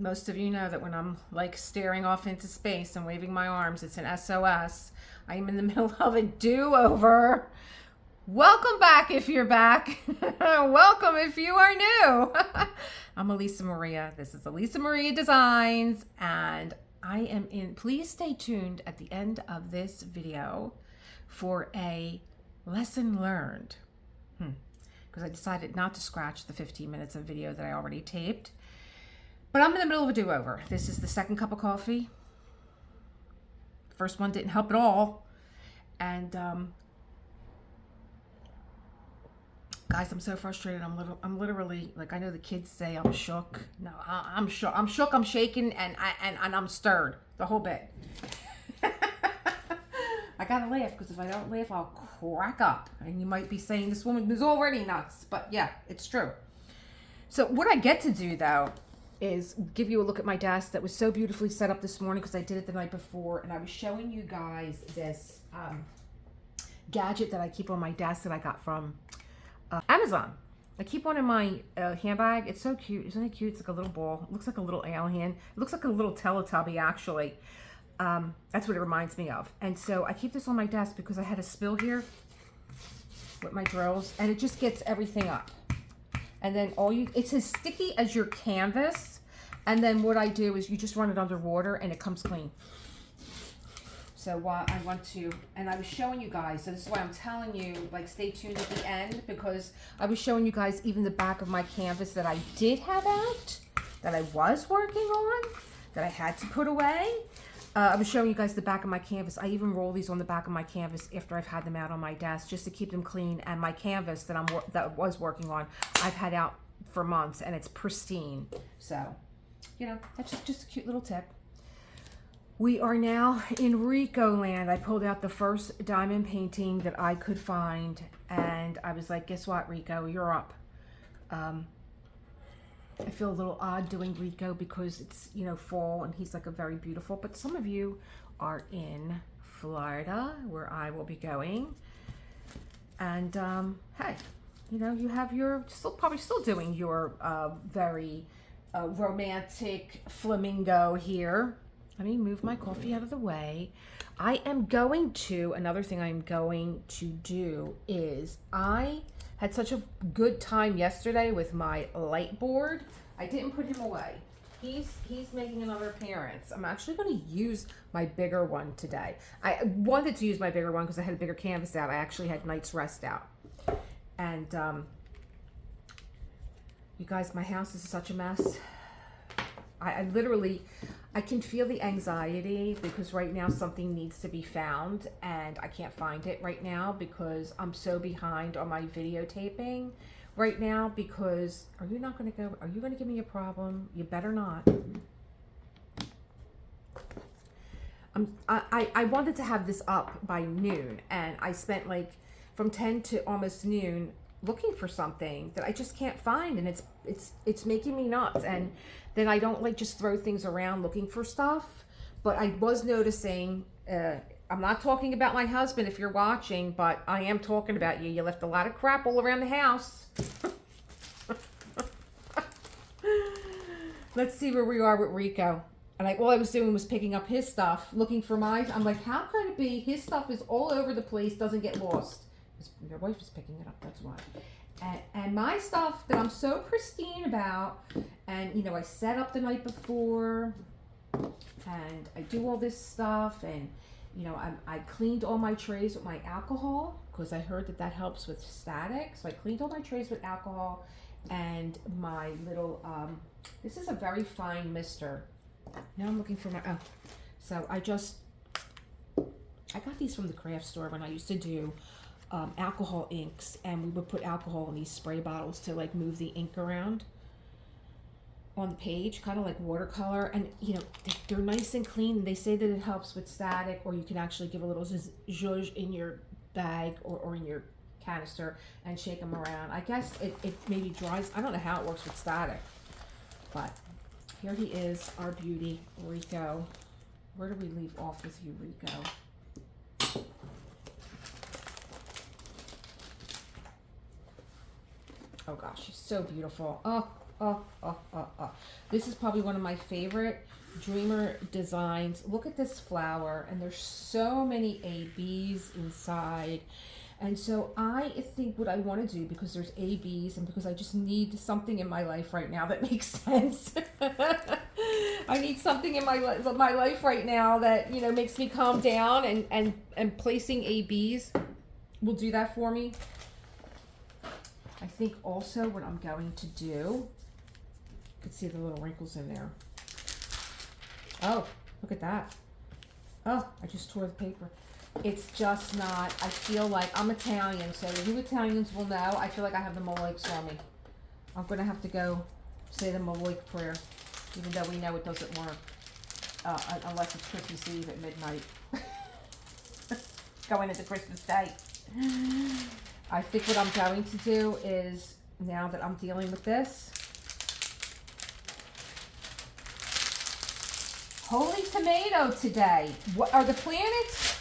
Most of you know that when I'm like staring off into space and waving my arms, it's an SOS. I am in the middle of a do-over. Welcome back if you're back. Welcome if you are new. I'm Elisa Maria. This is Elisa Maria Designs, and I am in. Please stay tuned at the end of this video for a lesson learned. Because I decided not to scratch the 15 minutes of video that I already taped. But I'm in the middle of a do-over. This is the second cup of coffee. The first one didn't help at all. And guys, I'm so frustrated. I'm literally, like, I know the kids say I'm shook. No, I'm shook. I'm shook, I'm shaking, and I'm stirred. The whole bit. I gotta laugh, because if I don't laugh, I'll crack up. And you might be saying this woman is already nuts. But yeah, it's true. So what I get to do, though, is give you a look at my desk that was so beautifully set up this morning because I did it the night before, and I was showing you guys this gadget that I keep on my desk that I got from Amazon. I keep one in my handbag. It's so cute. Isn't it cute? It's like a little ball. It looks like a little alien. It looks like a little Teletubby, actually. That's what it reminds me of. And so I keep this on my desk because I had a spill here with my drills, and it just gets everything up. And then it's as sticky as your canvas. And then what I do is you just run it under water and it comes clean. So what I want to, and I was showing you guys, so this is why I'm telling you, like, stay tuned at the end, because I was showing you guys even the back of my canvas that I did have out, that I was working on, that I had to put away. I was showing you guys the back of my canvas. I even roll these on the back of my canvas after I've had them out on my desk just to keep them clean. And my canvas that I was working on, I've had out for months and it's pristine. So, you know, that's just a cute little tip. We are now in Rico land. I pulled out the first diamond painting that I could find, and I was like, guess what, Rico, you're up. I feel a little odd doing Rico because it's, you know, fall and he's like a very beautiful, but some of you are in Florida where I will be going. And hey, you know, you have your, probably still doing your very romantic flamingo here. Let me move my coffee out of the way. I am going to, another thing I'm going to do is I had such a good time yesterday with my light board. I didn't put him away. He's making another appearance. I'm actually going to use my bigger one today. I wanted to use my bigger one because I had a bigger canvas out. I actually had night's rest out. And you guys, my house is such a mess. I literally, I can feel the anxiety because right now something needs to be found and I can't find it right now because I'm so behind on my videotaping right now. Because are you going to give me a problem? You better not. I wanted to have this up by noon, and I spent like from 10 to almost noon looking for something that I just can't find, and it's making me nuts. And then I don't like just throw things around looking for stuff, but I was noticing, I'm not talking about my husband if you're watching, but I am talking about you. You left a lot of crap all around the house. Let's see where we are with Rico. And all I was doing was picking up his stuff, looking for mine. I'm like, how could it be? His stuff is all over the place, doesn't get lost. Your wife is picking it up, that's why. And my stuff that I'm so pristine about, and, you know, I set up the night before, and I do all this stuff, and, you know, I cleaned all my trays with my alcohol, because I heard that helps with static. So I cleaned all my trays with alcohol, and my little, this is a very fine mister. Now I'm looking for my, so I got these from the craft store when I used to do alcohol inks, and we would put alcohol in these spray bottles to like move the ink around on the page, kind of like watercolor. And you know, they're nice and clean. They say that it helps with static, or you can actually give a little zhuzh in your bag or in your canister and shake them around. I guess it maybe dries. I don't know how it works with static, but here he is, our beauty, Rico. Where do we leave off with you, Rico? Oh gosh, she's so beautiful. Oh, This is probably one of my favorite Dreamer designs. Look at this flower, and there's so many ABs inside. And so I think what I want to do, because there's ABs and because I just need something in my life right now that makes sense. I need something in my life right now that, you know, makes me calm down, and placing ABs will do that for me. I think also what I'm going to do, you can see the little wrinkles in there. Oh, look at that. Oh, I just tore the paper. It's just not, I feel like, I'm Italian, so you Italians will know, I feel like I have the mole-aches on me. I'm going to have to go say the mole-ache prayer, even though we know it doesn't work, unless it's Christmas Eve at midnight. Going into Christmas Day. I think what I'm going to do is, now that I'm dealing with this, holy tomato today. What are the planets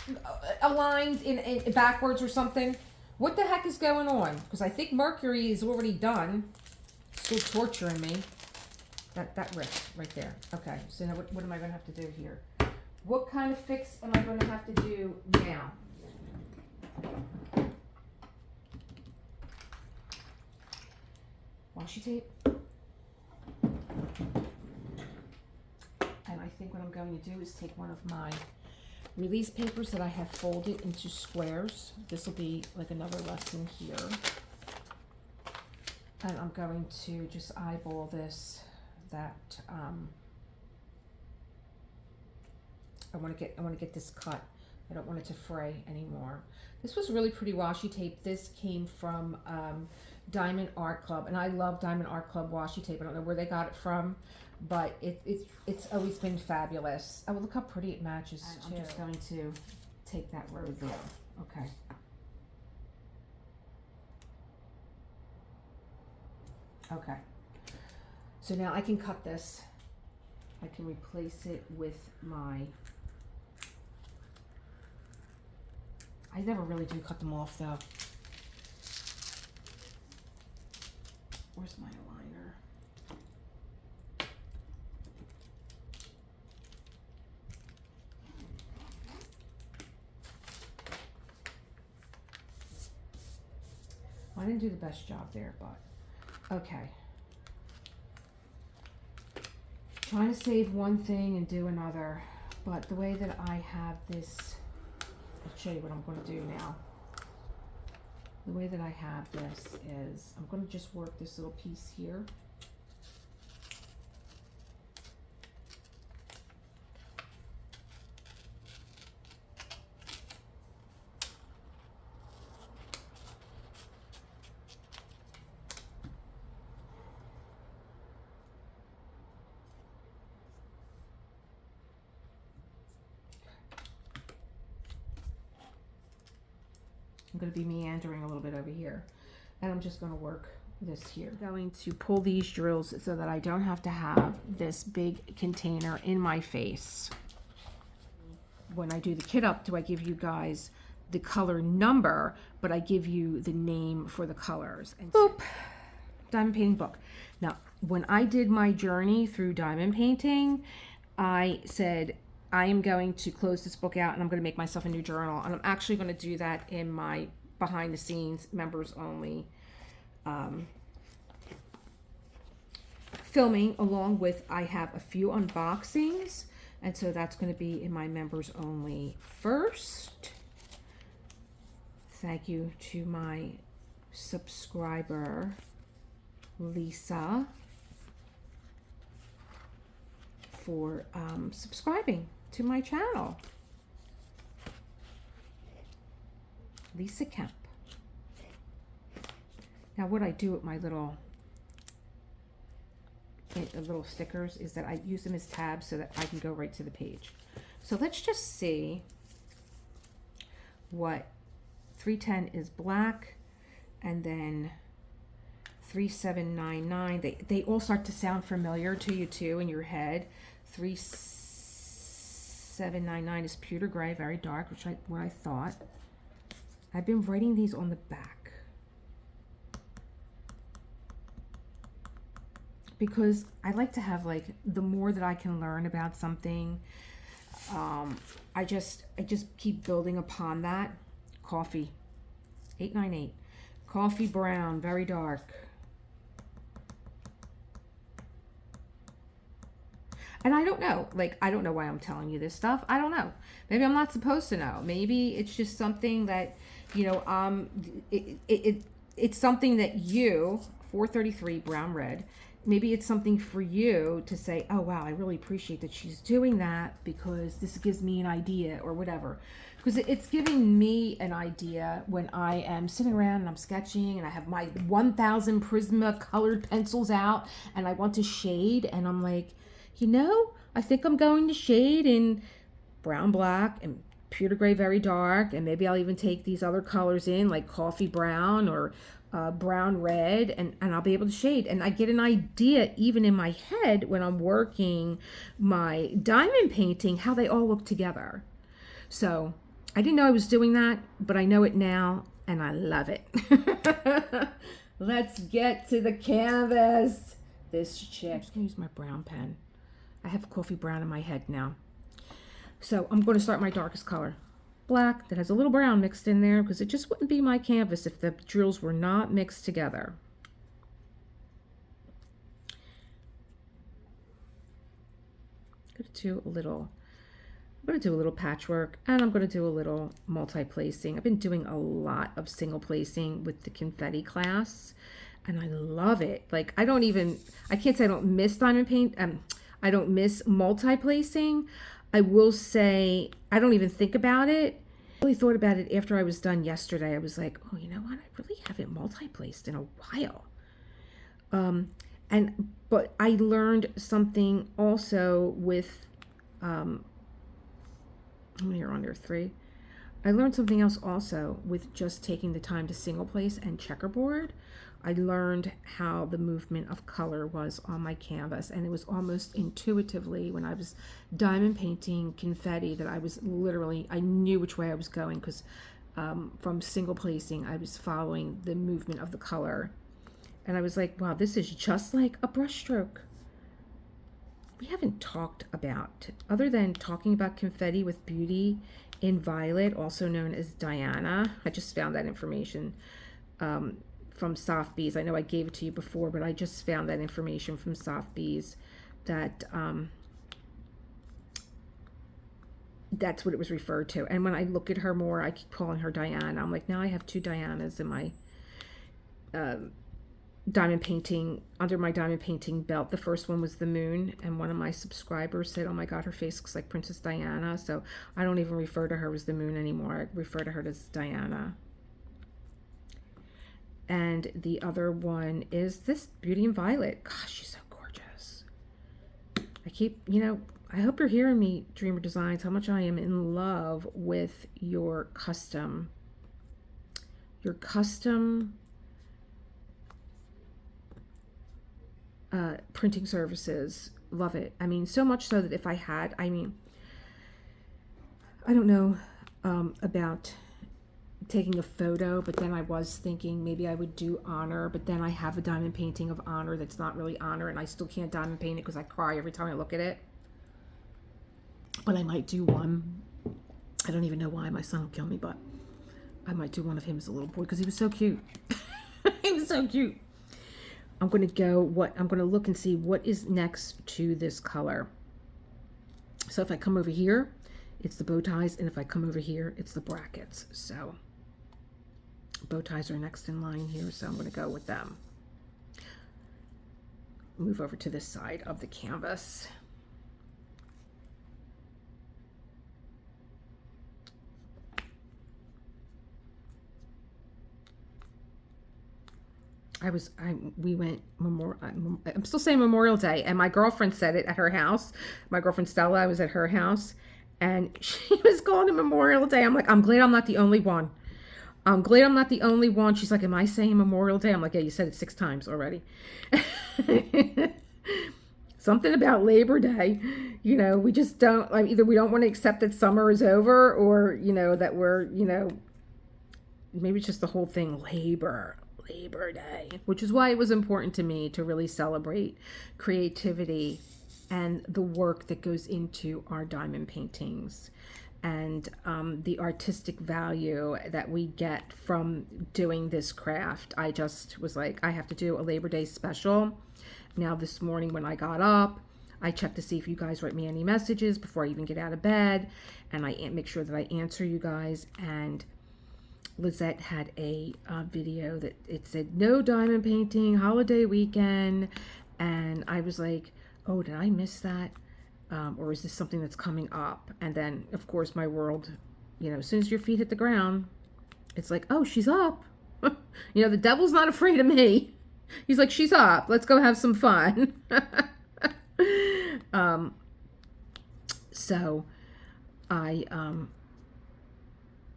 aligned in backwards or something? What the heck is going on? Because I think Mercury is already done. Still torturing me. That ripped right there. Okay, so now what am I going to have to do here? What kind of fix am I going to have to do now? Washi tape. And I think what I'm going to do is take one of my release papers that I have folded into squares. This will be like another lesson here. And I'm going to just eyeball this, that I want to get this cut. I don't want it to fray anymore. This was really pretty washi tape. This came from Diamond Art Club, and I love Diamond Art Club washi tape. I don't know where they got it from, but it's always been fabulous. Oh, look how pretty it matches too. I'm just going to take that road there. Okay. Okay. So now I can cut this. I can replace it with my, I never really do cut them off though. Where's my aligner? I didn't do the best job there, but okay. Trying to save one thing and do another, but the way that I have this, I'll show you what I'm going to do now. The way that I have this is, I'm going to just work this little piece here. I'm going to be meandering a little bit over here, and I'm just going to work this here. I'm going to pull these drills so that I don't have to have this big container in my face. When I do the kit up, do I give you guys the color number, but I give you the name for the colors. And boop, diamond painting book. Now, when I did my journey through diamond painting, I said, I am going to close this book out and I'm going to make myself a new journal. And I'm actually going to do that in my behind the scenes members only filming, along with I have a few unboxings. And so that's going to be in my members only first. Thank you to my subscriber, Lisa, for subscribing to my channel. Lisa Kemp. Now what I do with my little stickers is that I use them as tabs so that I can go right to the page. So let's just see what 310 is black, and then 3799. They all start to sound familiar to you too in your head. 3799 is pewter gray, very dark, which what I thought. I've been writing these on the back. because I like to have, like, the more that I can learn about something, I just keep building upon that. Coffee, 898. Coffee brown, very dark. And I don't know, like, I don't know why I'm telling you this stuff. I don't know. Maybe I'm not supposed to know. Maybe it's just something that, you know, it's something that you, 433 brown red, maybe it's something for you to say, oh wow, I really appreciate that she's doing that because this gives me an idea or whatever. Because it's giving me an idea when I am sitting around and I'm sketching and I have my 1000 Prisma colored pencils out and I want to shade, and I'm like, you know, I think I'm going to shade in brown black and pewter gray very dark, and maybe I'll even take these other colors in like coffee brown or brown red, and I'll be able to shade. And I get an idea even in my head when I'm working my diamond painting how they all look together. So I didn't know I was doing that, but I know it now and I love it. Let's get to the canvas. This chick, I'm just gonna use my brown pen. I have coffee brown in my head now. So I'm going to start my darkest color, black, that has a little brown mixed in there, because it just wouldn't be my canvas if the drills were not mixed together. I'm going to do a little patchwork, and I'm going to do a little multi-placing. I've been doing a lot of single placing with the confetti class, and I love it. Like, I can't say I don't miss diamond paint. I don't miss multi-placing. I will say I don't even think about it. I really thought about it after I was done yesterday. I was like, oh, you know what? I really haven't multi-placed in a while. But I learned something also with, how many are on there? 3. I learned something else also with just taking the time to single place and checkerboard. I learned how the movement of color was on my canvas, and it was almost intuitively when I was diamond painting confetti that I knew which way I was going, because from single placing I was following the movement of the color, and I was like, wow, this is just like a brush stroke. We haven't talked about, other than talking about confetti with Beauty in Violet, also known as Diana. I just found that information from Soft Bees. I know I gave it to you before, but I just found that information from Soft Bees that that's what it was referred to. And when I look at her more, I keep calling her Diana. I'm like, now I have 2 Dianas in my diamond painting, under my diamond painting belt. The first one was the moon, and one of my subscribers said, oh my god, her face looks like Princess Diana. So I don't even refer to her as the moon anymore. I refer to her as Diana. And the other one is this Beauty in Violet. Gosh, she's so gorgeous. I keep, I hope you're hearing me, Dreamer Designs, how much I am in love with your custom printing services. Love it. I mean, so much so that if I had, I don't know about taking a photo, but then I was thinking maybe I would do Honor, but then I have a diamond painting of Honor that's not really Honor, and I still can't diamond paint it because I cry every time I look at it. But I might do one. I don't even know why, my son will kill me, but I might do one of him as a little boy because he was so cute. He was so cute. I'm going to look and see what is next to this color. So if I come over here, it's the bow ties, and if I come over here, it's the brackets. So bow ties are next in line here, so I'm going to go with them. Move over to this side of the canvas. I'm still saying Memorial Day, and my girlfriend said it at her house. My girlfriend Stella, I was at her house, and she was calling it Memorial Day. I'm like, I'm glad I'm not the only one. I'm glad I'm not the only one. She's like, am I saying Memorial Day? I'm like, yeah, you said it 6 times already. Something about Labor Day, we just don't, either we don't want to accept that summer is over, or, that we're, maybe it's just the whole thing, labor. Labor Day, which is why it was important to me to really celebrate creativity and the work that goes into our diamond paintings, and the artistic value that we get from doing this craft. I just was like, I have to do a Labor Day special. Now this morning when I got up, I checked to see if you guys write me any messages before I even get out of bed, and I make sure that I answer you guys. And Lizette had a video that it said no diamond painting holiday weekend, and I was like, oh, did I miss that? Or is this something that's coming up? And then, of course, my world, as soon as your feet hit the ground, it's like, oh, she's up. The devil's not afraid of me. He's like, she's up. Let's go have some fun. So I,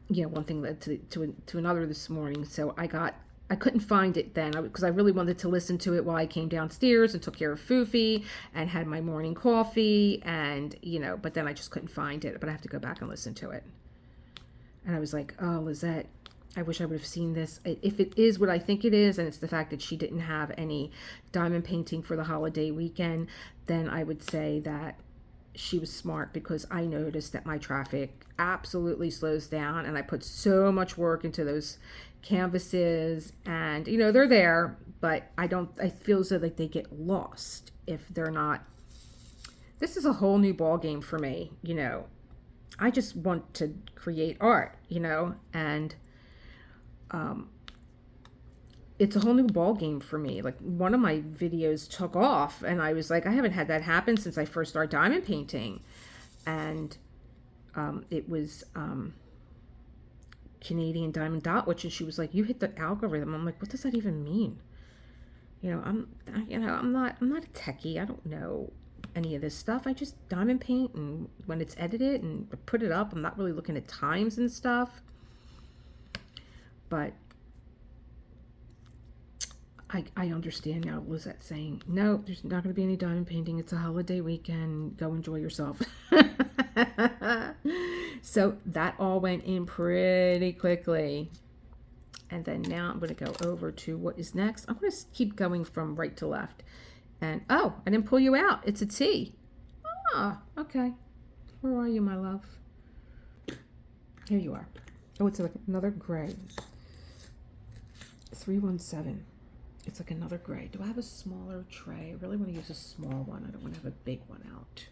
one thing led to another this morning. So I couldn't find it then because I really wanted to listen to it while I came downstairs and took care of Foofy and had my morning coffee, and but then I just couldn't find it. But I have to go back and listen to it. And I was like, oh, Lizette, I wish I would have seen this. If it is what I think it is, and it's the fact that she didn't have any diamond painting for the holiday weekend, then I would say that she was smart, because I noticed that my traffic absolutely slows down, and I put so much work into those canvases, and they're there, but I feel as though like they get lost if they're not. This is a whole new ball game for me. I just want to create art, and it's a whole new ball game for me. Like, one of my videos took off, and I was like, I haven't had that happen since I first started diamond painting. And it was Canadian Diamond Dot Witch, and she was like, you hit the algorithm. I'm like, what does that even mean? I'm not a techie. I don't know any of this stuff. I just diamond paint, and when it's edited and put it up, I'm not really looking at times and stuff. But I understand now, Lizette saying, no, there's not going to be any diamond painting. It's a holiday weekend. Go enjoy yourself. So that all went in pretty quickly. And then now I'm going to go over to what is next. I'm going to keep going from right to left. And, oh, I didn't pull you out. It's a T. Ah, okay. Where are you, my love? Here you are. Oh, it's like another gray. 317. It's like another gray. Do I have a smaller tray? I really want to use a small one. I don't want to have a big one out.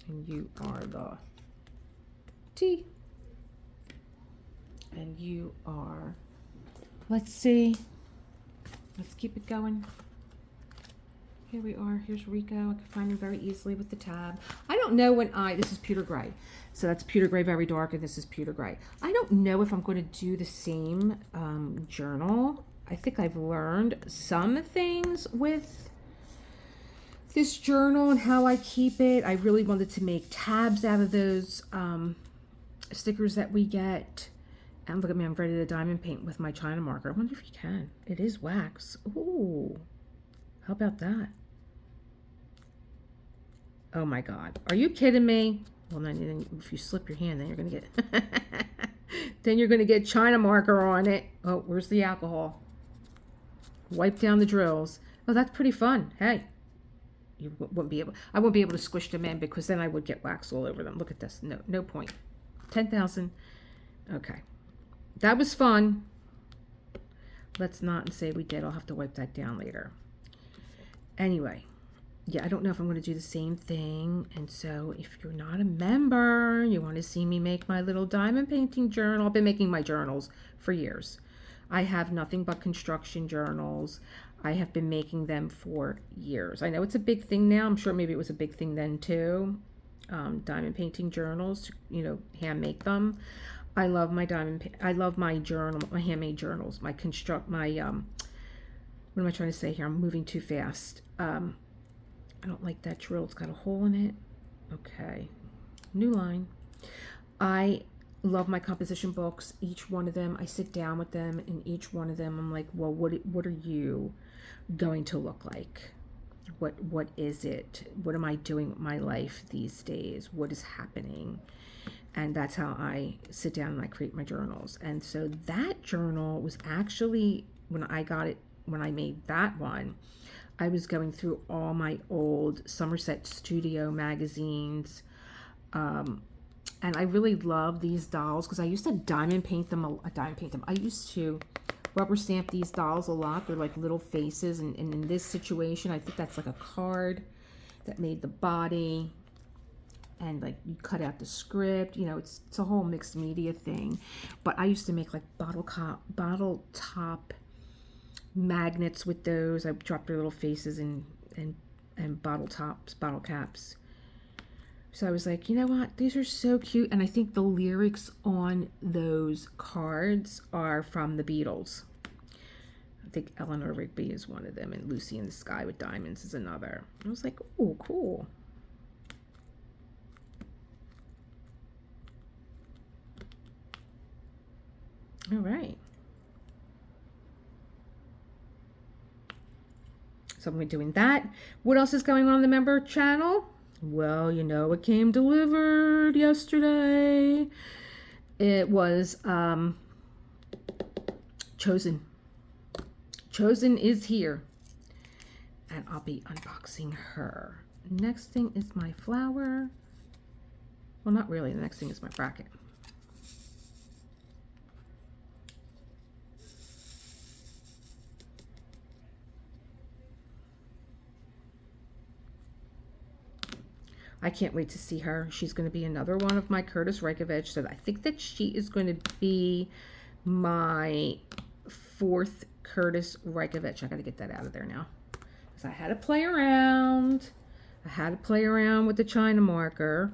And you are the T. And you are, let's see. Let's keep it going. Here we are. Here's Rico. I can find him very easily with the tab. I don't know when this is pewter gray. So that's pewter gray, very dark, and this is pewter gray. I don't know if I'm going to do the same journal. I think I've learned some things with this journal and how I keep it. I really wanted to make tabs out of those stickers that we get. And look at me, I'm ready to diamond paint with my China marker. I wonder if you can. It is wax. Ooh, how about that? Oh my God, are you kidding me? Well, then if you slip your hand, then you're gonna get, then you're gonna get China marker on it. Oh, where's the alcohol? Wipe down the drills. Oh, that's pretty fun. Hey, you wouldn't be able. I wouldn't be able to squish them in because then I would get wax all over them. Look at this. No, no point. 10,000. Okay, that was fun. Let's not say we did. I'll have to wipe that down later. Anyway. Yeah, I don't know if I'm going to do the same thing. And so if you're not a member, you want to see me make my little diamond painting journal. I've been making my journals for years. I have nothing but construction journals. I have been making them for years. I know it's a big thing now. I'm sure maybe it was a big thing then too. Diamond painting journals, hand make them. I love my I love my journal, my handmade journals, what am I trying to say here? I'm moving too fast. I don't like that drill. It's got a hole in it. Okay. New line. I love my composition books. Each one of them, I sit down with them, and each one of them, I'm like, well, what are you going to look like? What is it? What am I doing with my life these days? What is happening? And that's how I sit down and I create my journals. And so that journal was actually, when I made that one, I was going through all my old Somerset Studio magazines. And I really love these dolls because I used to diamond paint them. I used to rubber stamp these dolls a lot. They're like little faces. And in this situation, I think that's like a card that made the body. And like you cut out the script, you know, it's a whole mixed media thing. But I used to make like bottle top magnets with those. I dropped their little faces and bottle tops, bottle caps. So I was like, you know what? These are so cute. And I think the lyrics on those cards are from the Beatles. I think Eleanor Rigby is one of them, and Lucy in the Sky with Diamonds is another. I was like, oh, cool. All right. So I'm doing that. What else is going on the member channel? Well, you know, it came delivered yesterday. It was Chosen. Chosen is here. And I'll be unboxing her. Next thing is my flower. Well, not really. The next thing is my bracket. I can't wait to see her. She's going to be another one of my Curtis Reykjavik. So I think that she is going to be my 4th Curtis Reykjavik. I got to get that out of there now. Because I had to play around. I had to play around with the China marker.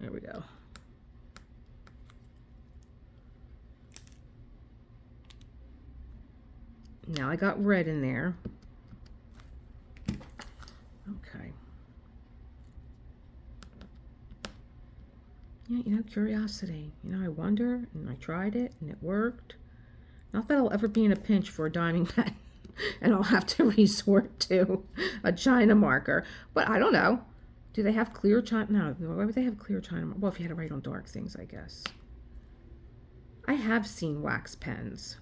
There we go. Now I got red in there. Okay. Yeah, you know, curiosity. You know, I wonder, and I tried it, and it worked. Not that I'll ever be in a pinch for a diamond pen, and I'll have to resort to a China marker. But I don't know. Do they have clear China? No, why would they have clear China? Well, if you had to write on dark things, I guess. I have seen wax pens.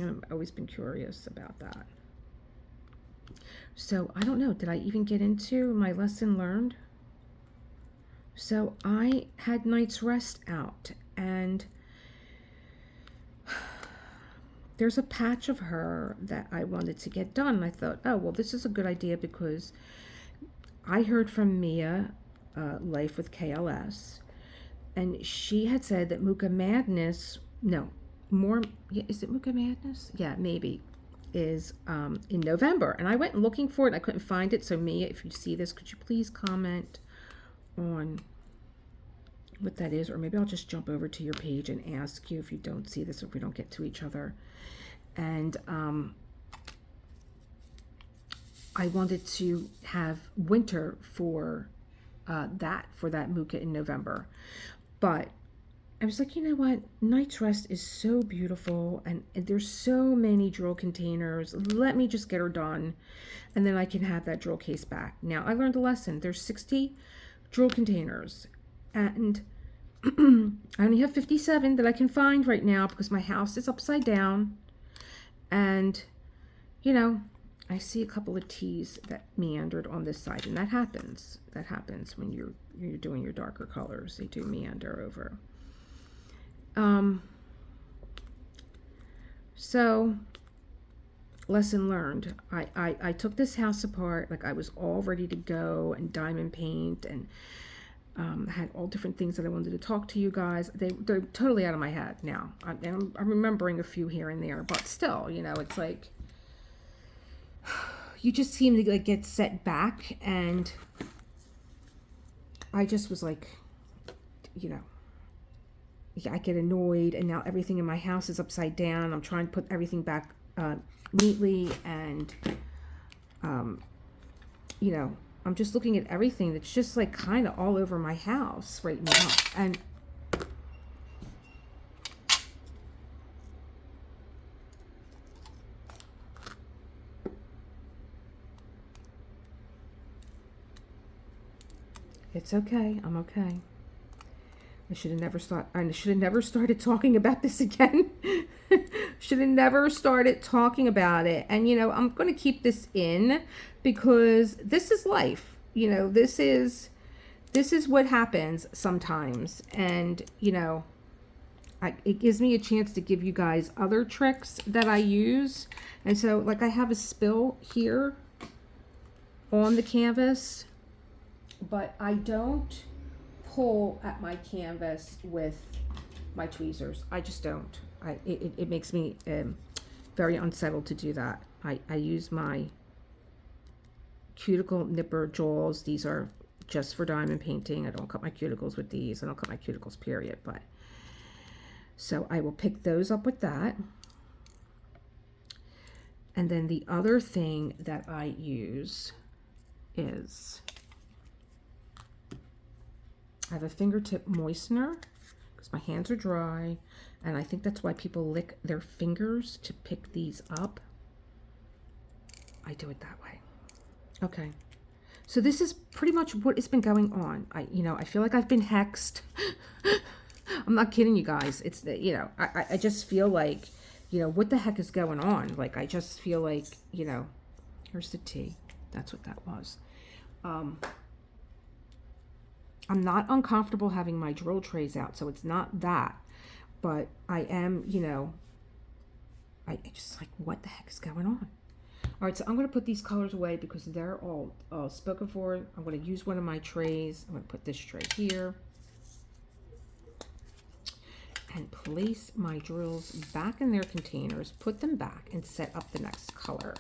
I've always been curious about that. So, I don't know. Did I even get into my lesson learned? So I had Night's Rest out, and there's a patch of her that I wanted to get done. And I thought, oh, well, this is a good idea because I heard from Mia, Life with KLS, and she had said that Muka Madness, is it Muka Madness? Yeah, maybe, is in November. And I went looking for it, and I couldn't find it. So Mia, if you see this, could you please comment on what that is, or maybe I'll just jump over to your page and ask you if you don't see this, or if we don't get to each other. And I wanted to have winter for that Muka in November, but I was like, you know what, Night's Rest is so beautiful, and there's so many drill containers. Let me just get her done, and then I can have that drill case back. Now I learned a lesson. There's 60 drill containers, and I only have 57 that I can find right now because my house is upside down. And you know, I see a couple of T's that meandered on this side, and that happens when you're doing your darker colors. They do meander over. So lesson learned. I took this house apart, like I was all ready to go, and diamond paint, and had all different things that I wanted to talk to you guys. They're totally out of my head now. I'm remembering a few here and there, but still, you know, it's like you just seem to like get set back, and I just was like, you know, I get annoyed, and now everything in my house is upside down. I'm trying to put everything back neatly, and you know, I'm just looking at everything that's just like kind of all over my house right now. And It's okay. I'm okay. I should have never started talking about this again. Should have never started talking about it. And you know, I'm going to keep this in because this is life. You know, this is what happens sometimes. And you know, it gives me a chance to give you guys other tricks that I use. And so like I have a spill here on the canvas, but I don't pull at my canvas with my tweezers. I just don't. It makes me very unsettled to do that. I use my cuticle nipper jaws. These are just for diamond painting. I don't cut my cuticles with these. I don't cut my cuticles, period. But so I will pick those up with that. And then the other thing that I use is I have a fingertip moistener because my hands are dry, and I think that's why people lick their fingers to pick these up. I do it that way. Okay. So this is pretty much what has been going on. I feel like I've been hexed. I'm not kidding you guys. It's, you know, I just feel like, you know, what the heck is going on? Like, I just feel like, you know, here's the tea. That's what that was. I'm not uncomfortable having my drill trays out, so it's not that. But I am, you know, I just like, what the heck is going on? All right, so I'm going to put these colors away because they're all spoken for. I'm going to use one of my trays. I'm going to put this tray here and place my drills back in their containers, put them back, and set up the next color.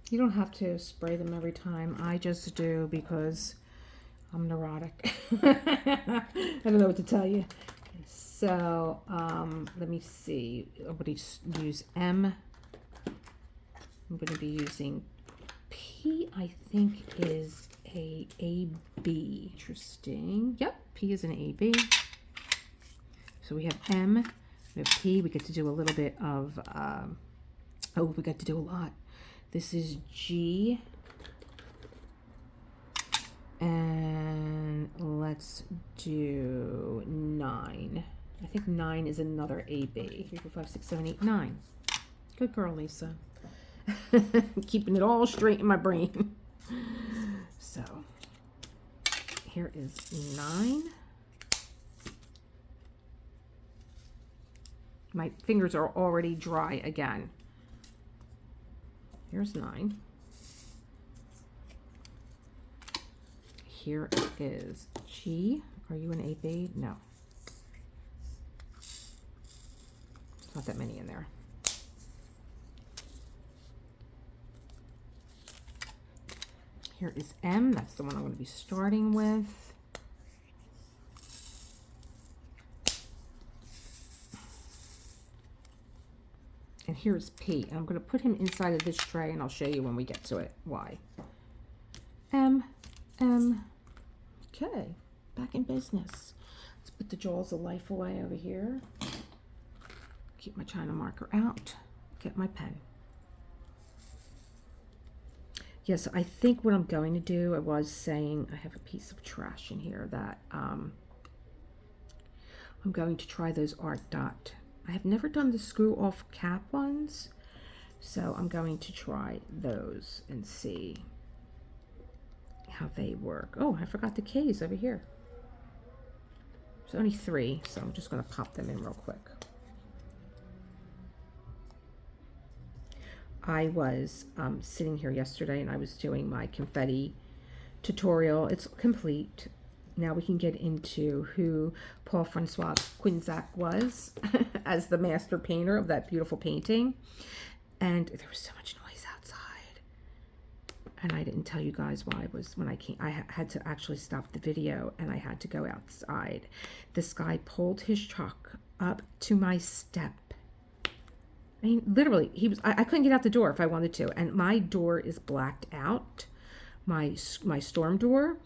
You don't have to spray them every time. I just do because I'm neurotic. I don't know what to tell you. So let me see. I'm going to use M. I'm going to be using P. I think is a AB. Interesting. Yep, P is an AB. So we have M. We have P. We get to do a little bit of. We get to do a lot. This is G, and let's do 9. I think 9 is another AB. 3, 4, 5, 6, 7, 8, 9. Good girl, Lisa. Keeping it all straight in my brain. So here is 9. My fingers are already dry again. Here's 9. Here is G. Are you an AB? No. There's not that many in there. Here is M. That's the one I'm going to be starting with. And here's P. And I'm going to put him inside of this tray, and I'll show you when we get to it why. M. Okay, back in business. Let's put the jaws of life away over here. Keep my China marker out. Get my pen. Yes, I think what I'm going to do, I was saying I have a piece of trash in here that I'm going to try those ARTDOT. I have never done the screw off cap ones, so I'm going to try those and see how they work. Oh, I forgot the K's over here. There's only 3, so I'm just going to pop them in real quick. I was sitting here yesterday and I was doing my confetti tutorial. It's complete. Now we can get into who Paul Francois Quinzac was as the master painter of that beautiful painting. And there was so much noise outside. and I didn't tell you guys why, was when I came, I had to actually stop the video and I had to go outside. This guy pulled his truck up to my step. I mean, literally, I couldn't get out the door if I wanted to, and my door is blacked out, my storm door.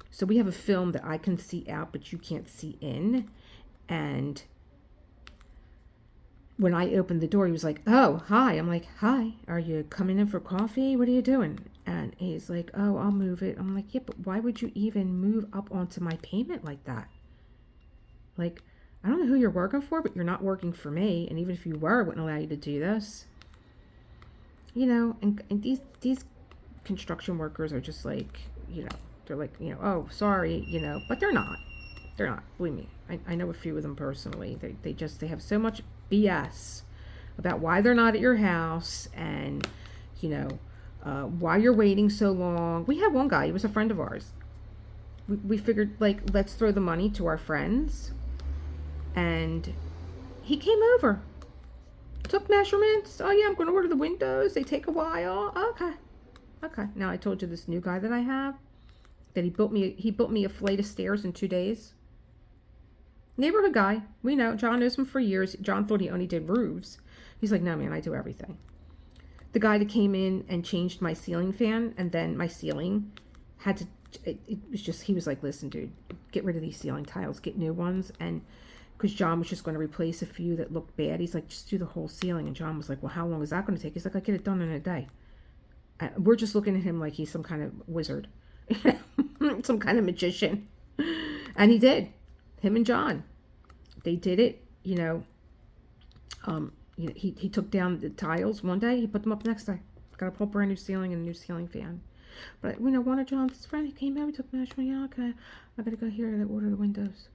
So we have a film that I can see out, but you can't see in. And when I opened the door, he was like, "Oh, hi." I'm like, "Hi, are you coming in for coffee? What are you doing?" And he's like, "Oh, I'll move it." I'm like, "Yeah, but why would you even move up onto my pavement like that? Like, I don't know who you're working for, but you're not working for me. And even if you were, I wouldn't allow you to do this." You know, and these construction workers are just like, you know, they're like, you know, "Oh, sorry," you know, but they're not. They're not. Believe me. I know a few of them personally. They have so much BS about why they're not at your house, and, you know, why you're waiting so long. We had one guy, he was a friend of ours. We figured, like, let's throw the money to our friends. And he came over, took measurements. "Oh yeah, I'm going to order the windows. They take a while." Okay. Now I told you this new guy that I have, that he built me a flight of stairs in 2 days. Neighborhood guy, we know. John knows him for years. John thought he only did roofs. He's like, "No, man, I do everything." The guy that came in and changed my ceiling fan, and then my ceiling had to. It was just, he was like, "Listen, dude, get rid of these ceiling tiles, get new ones." And because John was just going to replace a few that looked bad, he's like, "Just do the whole ceiling." And John was like, "Well, how long is that going to take?" He's like, "I get it done in a day." We're just looking at him like he's some kind of wizard, some kind of magician. And he did. Him and John, they did it. You know, he took down the tiles one day, he put them up the next day. Got a whole brand new ceiling and a new ceiling fan. But, you know, one of John's friends, he came out, he took measurement. "Yeah, okay, I gotta go here and order the windows."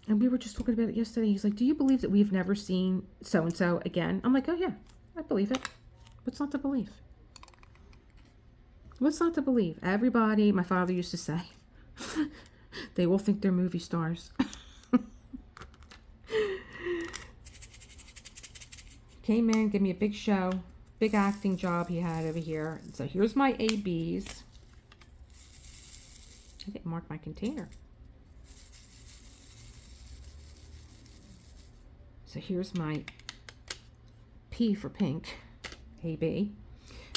And we were just talking about it yesterday. He's like, "Do you believe that we've never seen so-and-so again?" I'm like, "Oh yeah, I believe it. What's not to believe? What's not to believe?" Everybody, my father used to say, they all think they're movie stars. Came in, gave me a big show, big acting job he had over here. So here's my ABs. I didn't mark my container. So here's my P for pink, AB.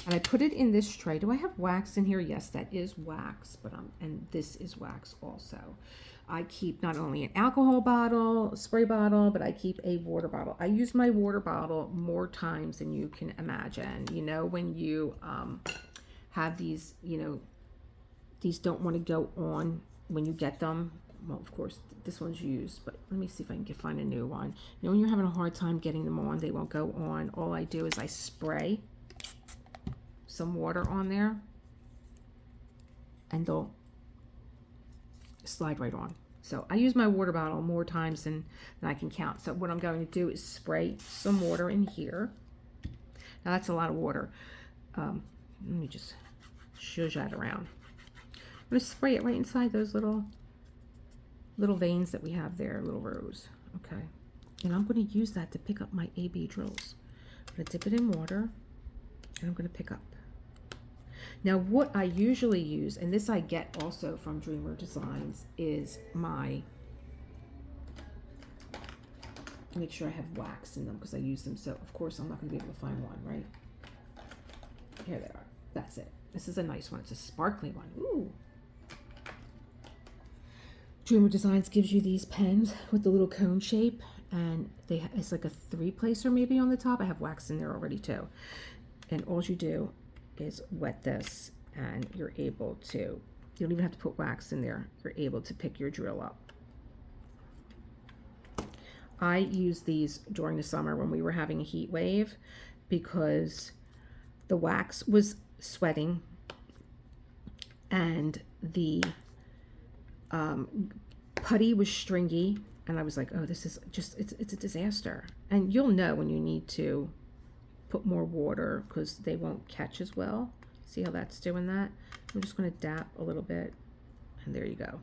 And I put it in this tray. Do I have wax in here? Yes, that is wax, but and this is wax also. I keep not only an alcohol bottle, a spray bottle, but I keep a water bottle. I use my water bottle more times than you can imagine. You know, when you have these, you know, these don't want to go on when you get them. Well, of course, this one's used, but let me see if I can find a new one. You know, when you're having a hard time getting them on, they won't go on. All I do is I spray some water on there, and they'll slide right on. So I use my water bottle more times than I can count. So what I'm going to do is spray some water in here. Now that's a lot of water. Let me just shush that around. I'm going to spray it right inside those little veins that we have there, little rows. Okay. And I'm going to use that to pick up my AB drills. I'm going to dip it in water, and I'm going to pick up. Now what I usually use, and this I get also from Dreamer Designs, is my, make sure I have wax in them because I use them. So of course I'm not going to be able to find one, right? Here they are. That's it. This is a nice one. It's a sparkly one. Ooh. Dreamer Designs gives you these pens with the little cone shape, and it's like a 3-placer maybe on the top. I have wax in there already too. And all you do is wet this, and you're able to, you don't even have to put wax in there. You're able to pick your drill up. I use these during the summer when we were having a heat wave because the wax was sweating and the putty was stringy, and I was like, oh, this is just, it's a disaster. And you'll know when you need to put more water because they won't catch as well. See how that's doing that? I'm just going to dap a little bit, and there you go.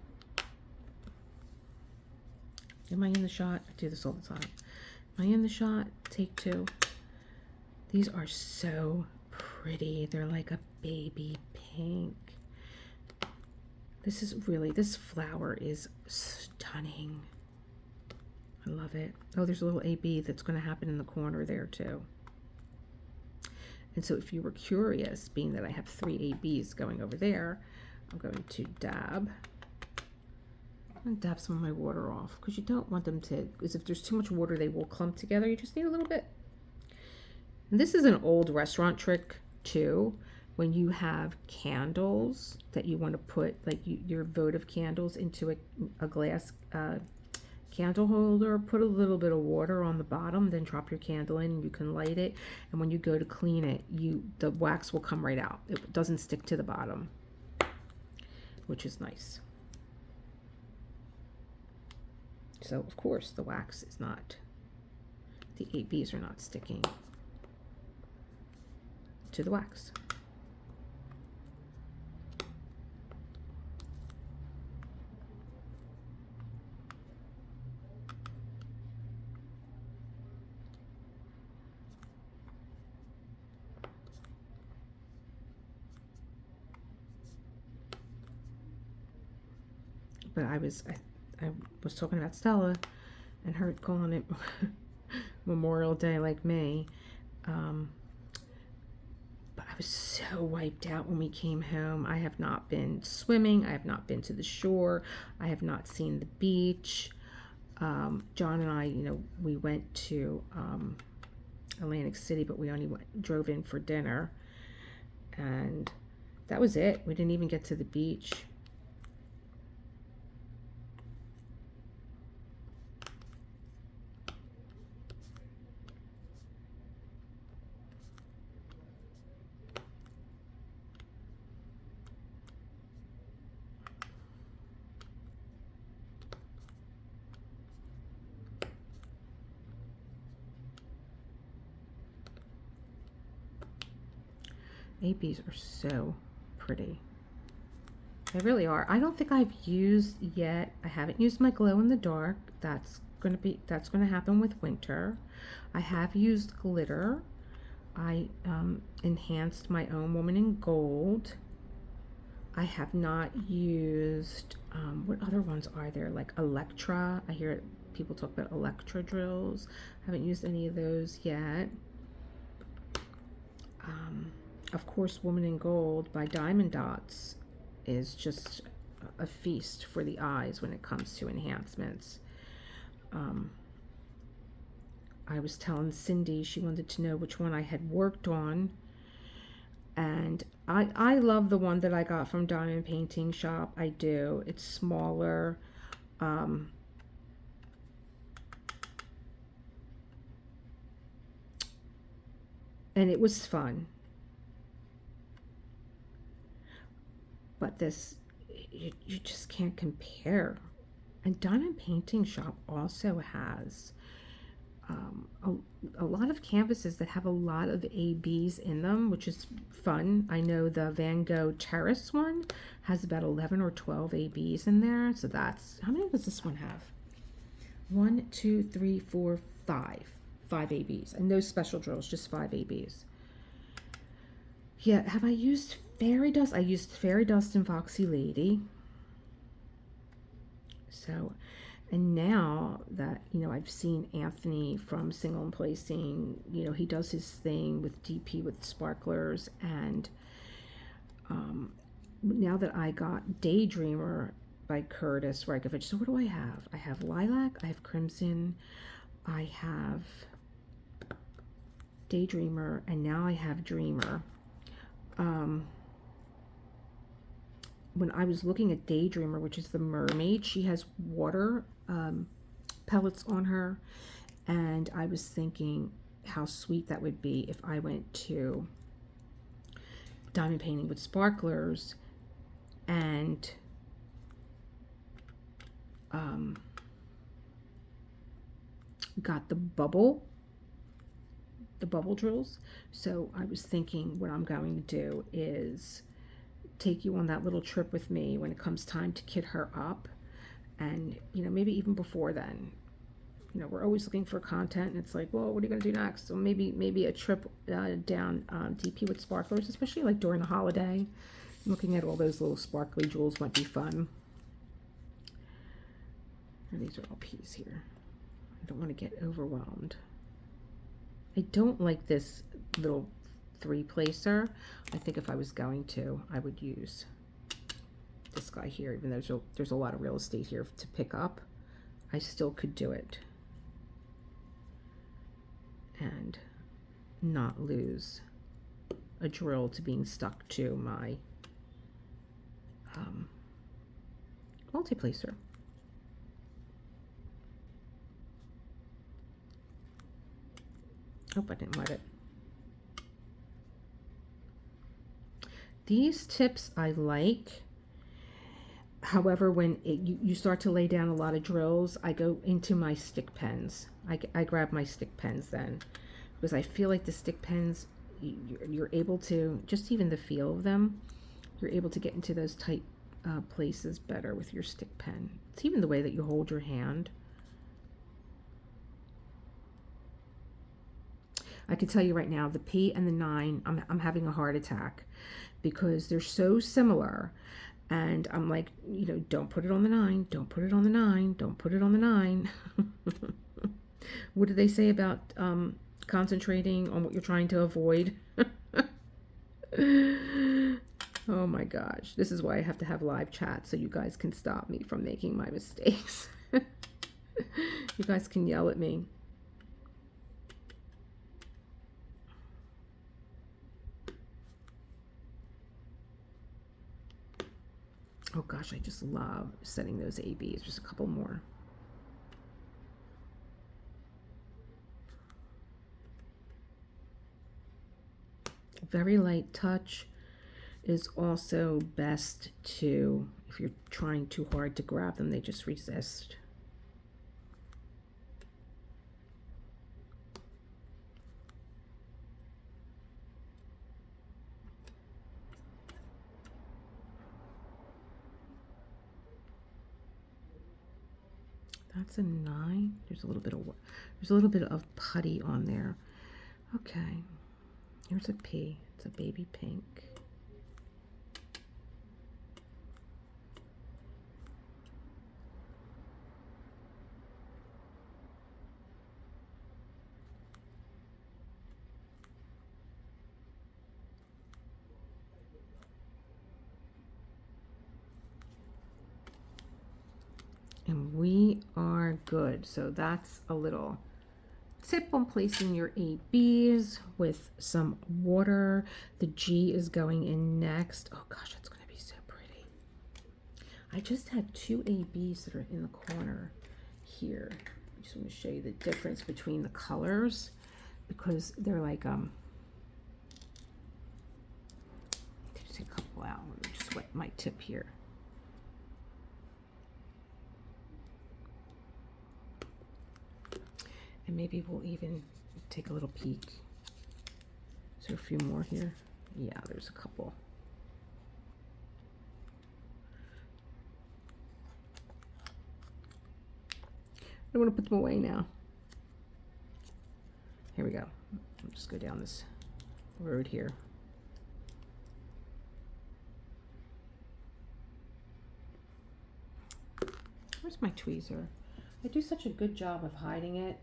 Am I in the shot? I do this all the time. Am I in the shot? Take 2. These are so pretty. They're like a baby pink. This flower is stunning. I love it. Oh, there's a little AB that's going to happen in the corner there too. And so if you were curious, being that I have 3 ABs going over there, I'm going to dab. I'm going to dab some of my water off because you don't want them to, because if there's too much water, they will clump together. You just need a little bit. And this is an old restaurant trick too. When you have candles that you want to put, like your votive candles, into a glass candle holder, put a little bit of water on the bottom, then drop your candle in and you can light it. And when you go to clean it, the wax will come right out. It doesn't stick to the bottom, which is nice. So of course the wax is not, the ABs are not sticking to the wax. But I was talking about Stella and her calling it Memorial Day like me. But I was so wiped out when we came home. I have not been swimming. I have not been to the shore. I have not seen the beach. John and I, we went to Atlantic City, but we only drove in for dinner. And that was it. We didn't even get to the beach. ABs are so pretty. They really are. I don't think I've used yet. I haven't used my glow in the dark. That's going to happen with winter. I have used glitter. I enhanced my own Woman in Gold. I have not used, what other ones are there? Like Electra. I hear people talk about Electra drills. I haven't used any of those yet. Of course, Woman in Gold by Diamond Dots is just a feast for the eyes when it comes to enhancements. I was telling Cindy, she wanted to know which one I had worked on. And I love the one that I got from Diamond Painting Shop. I do. It's smaller. And it was fun. But this, you just can't compare. And Diamond Painting Shop also has a lot of canvases that have a lot of ABs in them, which is fun. I know the Van Gogh Terrace one has about 11 or 12 ABs in there. So that's, how many does this one have? 1, 2, 3, 4, 5. 5 ABs. And no special drills, just 5 ABs. Yeah, have I used Fairy Dust? I used Fairy Dust and Foxy Lady. So, and now that, I've seen Anthony from Single and Placing, he does his thing with DP with sparklers. And now that I got Daydreamer by Curtis Rekovich. So what do I have? I have Lilac, I have Crimson, I have Daydreamer, and now I have Dreamer. When I was looking at Daydreamer, which is the mermaid, she has water pellets on her, and I was thinking how sweet that would be if I went to Diamond Painting with Sparklers and got the bubble drills. So I was thinking what I'm going to do is take you on that little trip with me when it comes time to kit her up, and maybe even before then, you know, we're always looking for content, and it's like, well, what are you going to do next? So maybe a trip down DP with sparklers, especially like during the holiday. Looking at all those little sparkly jewels might be fun. And these are all P's here. I don't want to get overwhelmed. I don't like this little 3-placer. I think if I was going to, I would use this guy here, even though there's a lot of real estate here to pick up. I still could do it and not lose a drill to being stuck to my multi-placer. Oh, I didn't let it. These tips I like. However, when you start to lay down a lot of drills, I go into my stick pens. I grab my stick pens then, because I feel like the stick pens, you're able to, just even the feel of them, you're able to get into those tight places better with your stick pen. It's even the way that you hold your hand. I can tell you right now, the P and the 9, I'm having a heart attack because they're so similar. And I'm like, you know, don't put it on the 9, don't put it on the 9, don't put it on the 9. What do they say about concentrating on what you're trying to avoid? Oh my gosh, this is why I have to have live chat so you guys can stop me from making my mistakes. You guys can yell at me. Oh gosh, I just love setting those ABs. Just a couple more. Very light touch is also best to, if you're trying too hard to grab them, they just resist. That's a 9. There's a little bit of putty on there. Okay, here's a P. It's a baby pink. And we are good. So that's a little tip on placing your ABs with some water. The G is going in next. Oh gosh, that's going to be so pretty. I just had 2 ABs that are in the corner here. I just want to show you the difference between the colors because they're like, just take a couple out. Let me just wet my tip here. And maybe we'll even take a little peek. Is there a few more here? Yeah, there's a couple. I want to put them away now. Here we go. I'll just go down this road here. Where's my tweezer? I do such a good job of hiding it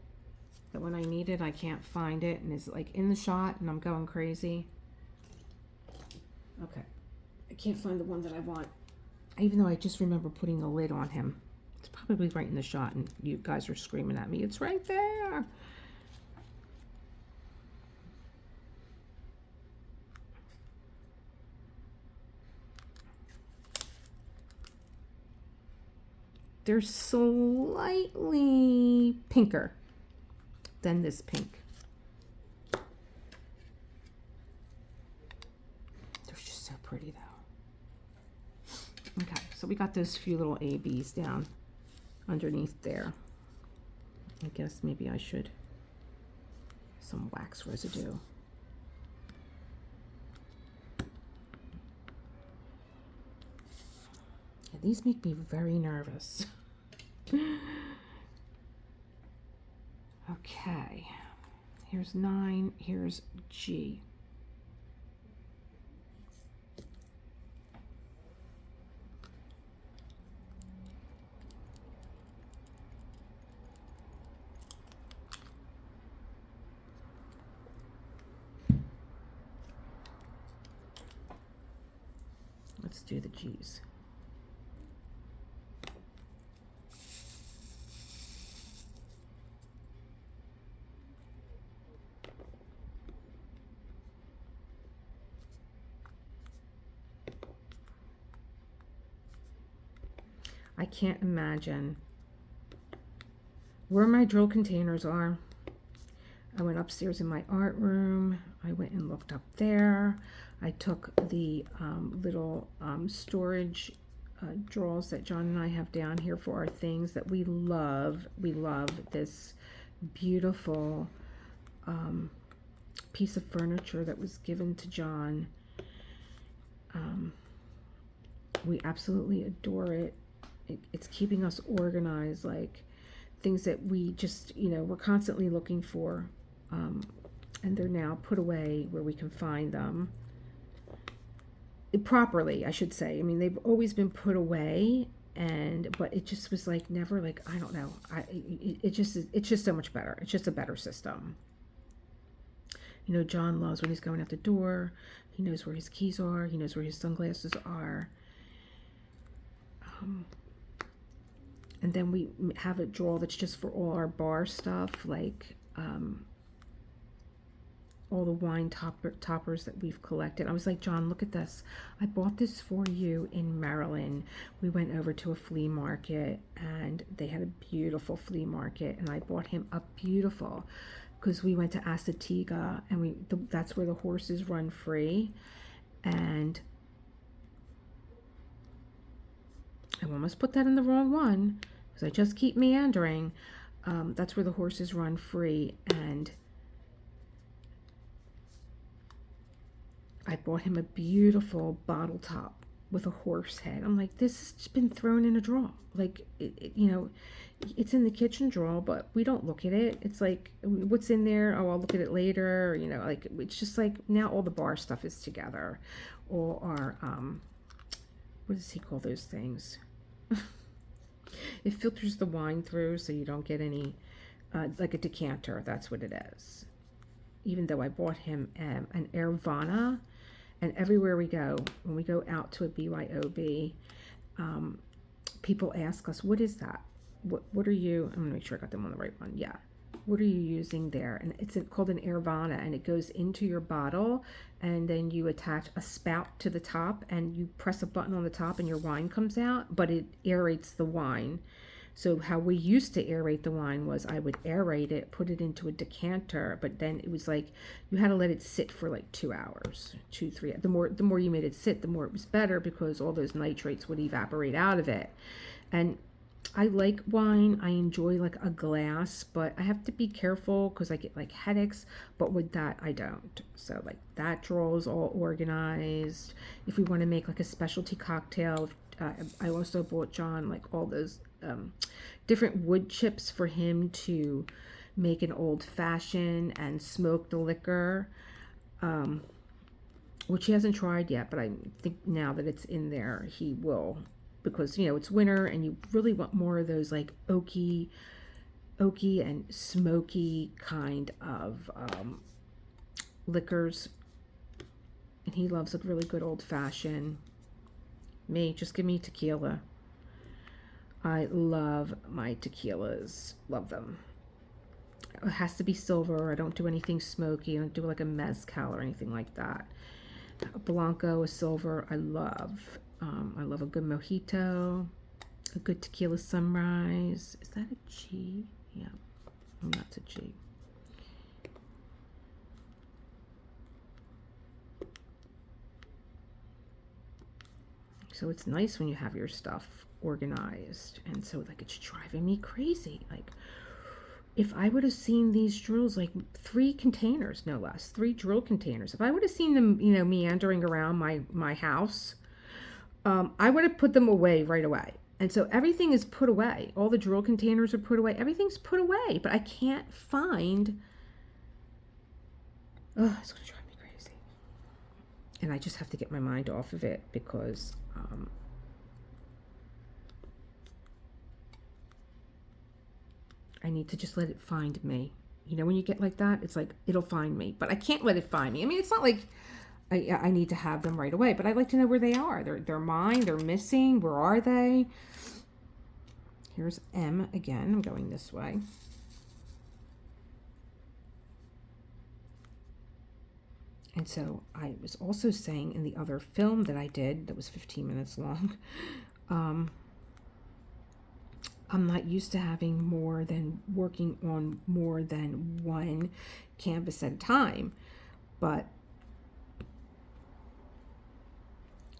that when I need it, I can't find it, and it's like in the shot, and I'm going crazy. Okay, I can't find the one that I want, even though I just remember putting the lid on him. It's probably right in the shot, and you guys are screaming at me. It's right there. They're slightly pinker than this pink. They're just so pretty though. Okay, so we got those few little ABs down underneath there. I guess maybe I should some wax residue. Yeah, these make me very nervous. Okay, here's 9, here's G. Let's do the G's. I can't imagine where my drill containers are. I went upstairs in my art room. I went and looked up there. I took the little storage drawers that John and I have down here for our things that we love. We love this beautiful piece of furniture that was given to John. We absolutely adore it. It's keeping us organized, like things that we just, we're constantly looking for, and they're now put away where we can find them properly, I should say. I mean, they've always been put away, but it just was like never, like, I don't know. It's just so much better. It's just a better system. John loves when he's going out the door. He knows where his keys are. He knows where his sunglasses are. And then we have a drawer that's just for all our bar stuff, like all the wine toppers that we've collected. I was like, John, look at this. I bought this for you in Maryland. We went over to a flea market, and they had a beautiful flea market, and I bought him a beautiful, because we went to Assateague, and that's where the horses run free. And I almost put that in the wrong one, because I just keep meandering. That's where the horses run free, and I bought him a beautiful bottle top with a horse head. I'm like, this has been thrown in a drawer. Like, it's in the kitchen drawer, but we don't look at it. It's like, what's in there? Oh, I'll look at it later. Like, it's just like now all the bar stuff is together. Or our, what does he call those things? It filters the wine through so you don't get any, like a decanter. That's what it is. Even though I bought him an Airvana, and everywhere we go, when we go out to a BYOB, people ask us, what is that? What are you, I'm gonna make sure I got them on the right one. Yeah. What are you using there? And it's called an Airvana, and it goes into your bottle, and then you attach a spout to the top, and you press a button on the top, and your wine comes out, but it aerates the wine. So how we used to aerate the wine was I would aerate it, put it into a decanter, but then it was like you had to let it sit for like 2 hours, 2, 3. The more you made it sit, the more it was better, because all those nitrates would evaporate out of it. And I like wine. I enjoy like a glass, but I have to be careful because I get like headaches. But with that, I don't. So like that drawer is all organized. If we want to make like a specialty cocktail, I also bought John like all those different wood chips for him to make an old fashioned and smoke the liquor, which he hasn't tried yet, but I think now that it's in there, he will, because it's winter and you really want more of those like oaky and smoky kind of liquors, and he loves a really good old fashioned. Me, just give me tequila. I love my tequilas. Love them. It has to be silver. I don't do anything smoky. I don't do like a mezcal or anything like that. A Blanco, a silver, I love. I love a good mojito, a good tequila sunrise. Is that a G? Yeah, that's a G. So it's nice when you have your stuff organized, and so like it's driving me crazy. Like if I would have seen these drills, like 3 containers, no less, 3 drill containers, if I would have seen them, meandering around my house, I would have put them away right away. And so everything is put away. All the drill containers are put away. Everything's put away, but I can't find. Oh, it's going to drive me crazy. And I just have to get my mind off of it because I need to just let it find me. You know, when you get like that, it's like, it'll find me. But I can't let it find me. I mean, it's not like I need to have them right away, but I'd like to know where they are. They're mine. They're missing. Where are they? Here's M again. I'm going this way. And so I was also saying in the other film that I did, that was 15 minutes long, I'm not used to having working on more than one canvas at a time, but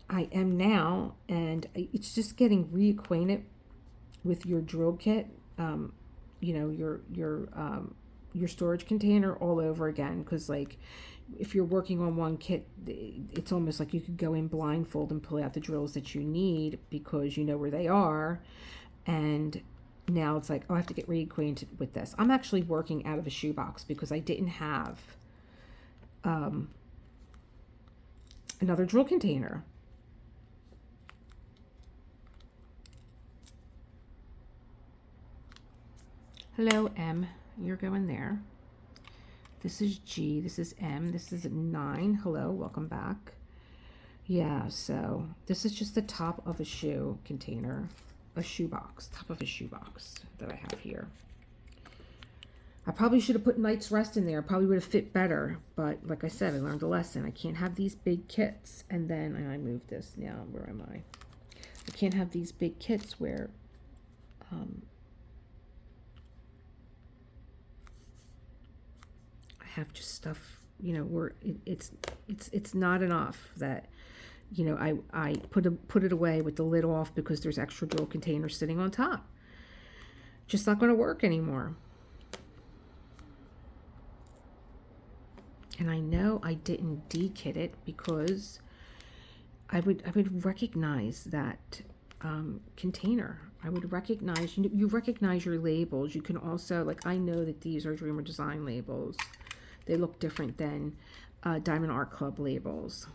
I am now, and it's just getting reacquainted with your drill kit, you know, your storage container all over again. Because like, if you're working on one kit, it's almost like you could go in blindfold and pull out the drills that you need because you know where they are. And now it's like, oh, I have to get reacquainted with this. I'm actually working out of a shoebox because I didn't have another drill container. Hello, M. You're going there. This is G. This is M. This is 9. Hello, welcome back. Yeah, so this is just the top of a shoe container, a shoebox, top of a shoebox that I have here. I probably should have put Night's Rest in there. Probably would have fit better. But like I said, I learned a lesson. I can't have these big kits. And then I moved this. Now, where am I? I can't have these big kits where have just stuff, you know, where it's not enough that, you know, I put it away with the lid off because there's extra drill containers sitting on top. Just not going to work anymore. And I know I didn't de-kit it because I would recognize that container. I would recognize, you recognize your labels. You can also, like, I know that these are Dreamer Design labels. They look different than Diamond Art Club labels.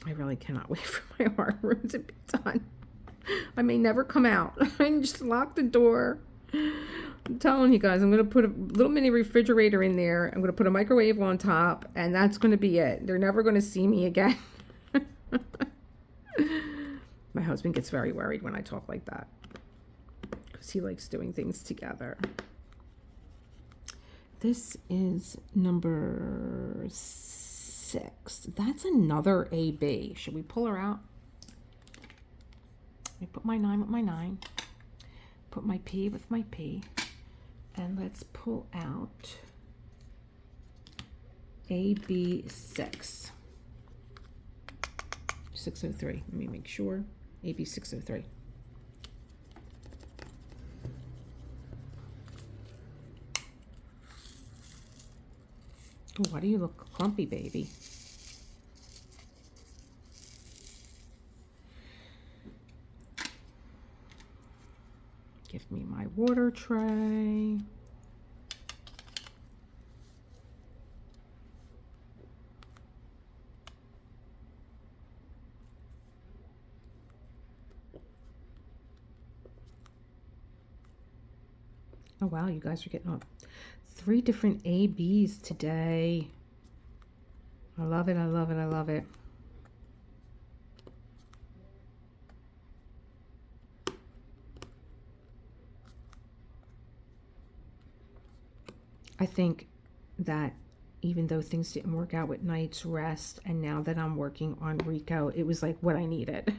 I really cannot wait for my art room to be done. I may never come out. I just lock the door. I'm telling you guys, I'm going to put a little mini refrigerator in there. I'm going to put a microwave on top, and that's going to be it. They're never going to see me again. My husband gets very worried when I talk like that because he likes doing things together. This is number 6. That's another AB. Should we pull her out? Let me put my 9 with my 9. Put my P with my P. And let's pull out AB6. 603. Let me make sure. AB603. Oh, why do you look clumpy, baby? Give me my water tray. Oh wow, you guys are getting up. 3 different ABs today. I love it, I love it, I love it. I think that even though things didn't work out with Night's Rest, and now that I'm working on Rico, it was like what I needed.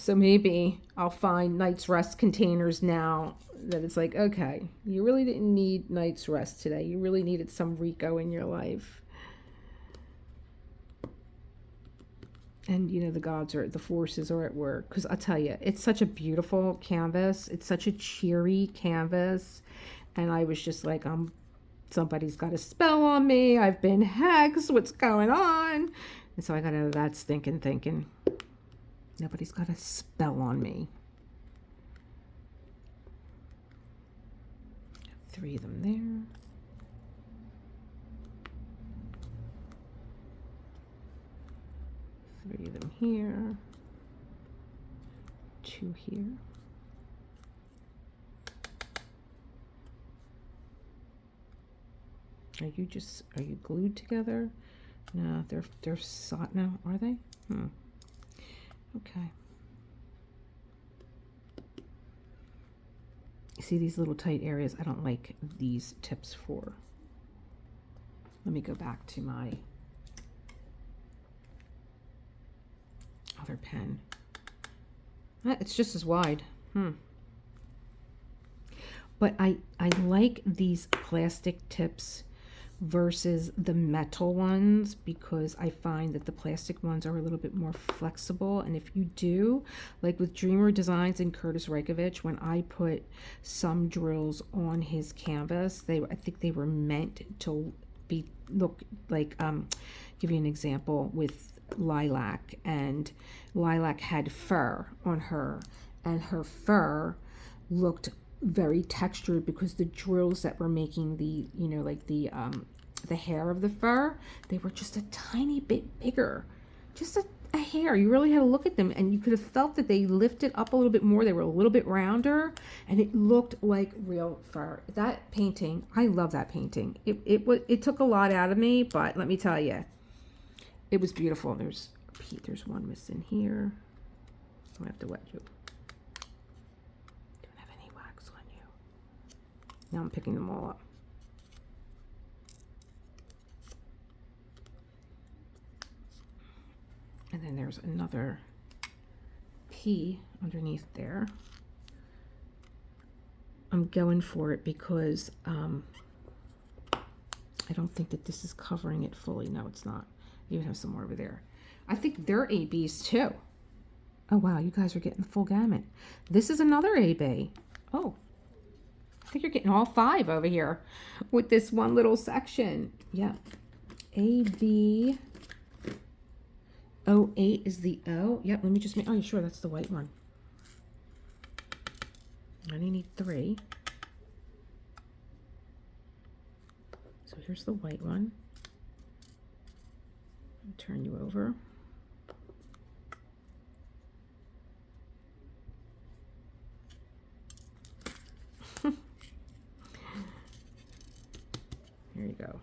So maybe I'll find night's rest containers now that it's like, okay, you really didn't need night's rest today. You really needed some Rico in your life. And you know, the gods the forces are at work. Because I'll tell you, it's such a beautiful canvas. It's such a cheery canvas. And I was just like, somebody's got a spell on me. I've been hexed. What's going on? And so I got out of that stinking thinking. Nobody's got a spell on me. 3 of them there. Three of them here. 2 here. Are you glued together? No, they're sought now, are they? Okay. See these little tight areas? I don't like these tips for. Let me go back to my other pen. It's just as wide. But I like these plastic tips versus the metal ones, because I find that the plastic ones are a little bit more flexible. And if you do, like with Dreamer Designs and Curtis Reikovich, when I put some drills on his canvas, I think they were meant to look like, give you an example with Lilac, and Lilac had fur on her, and her fur looked very textured because the drills that were making the, you know, like the hair of the fur, they were just a tiny bit bigger, just a hair. You really had to look at them, and you could have felt that they lifted up a little bit more. They were a little bit rounder, and it looked like real fur. That painting, I love that painting. It took a lot out of me, but let me tell you, it was beautiful. There's one missing here. I'm gonna have to wet you. Don't have any wax on you. Now I'm picking them all up. And then there's another P underneath there. I'm going for it because I don't think that this is covering it fully. No, it's not. You even have some more over there. I think they're ABs too. Oh wow, you guys are getting the full gamut. This is another AB. Oh, I think you're getting all 5 over here with this one little section. Yeah, AB 08 is the O. Yep, let me just make, oh, you sure that's the white one? I only need 3. So here's the white one. I'll turn you over. Here you go.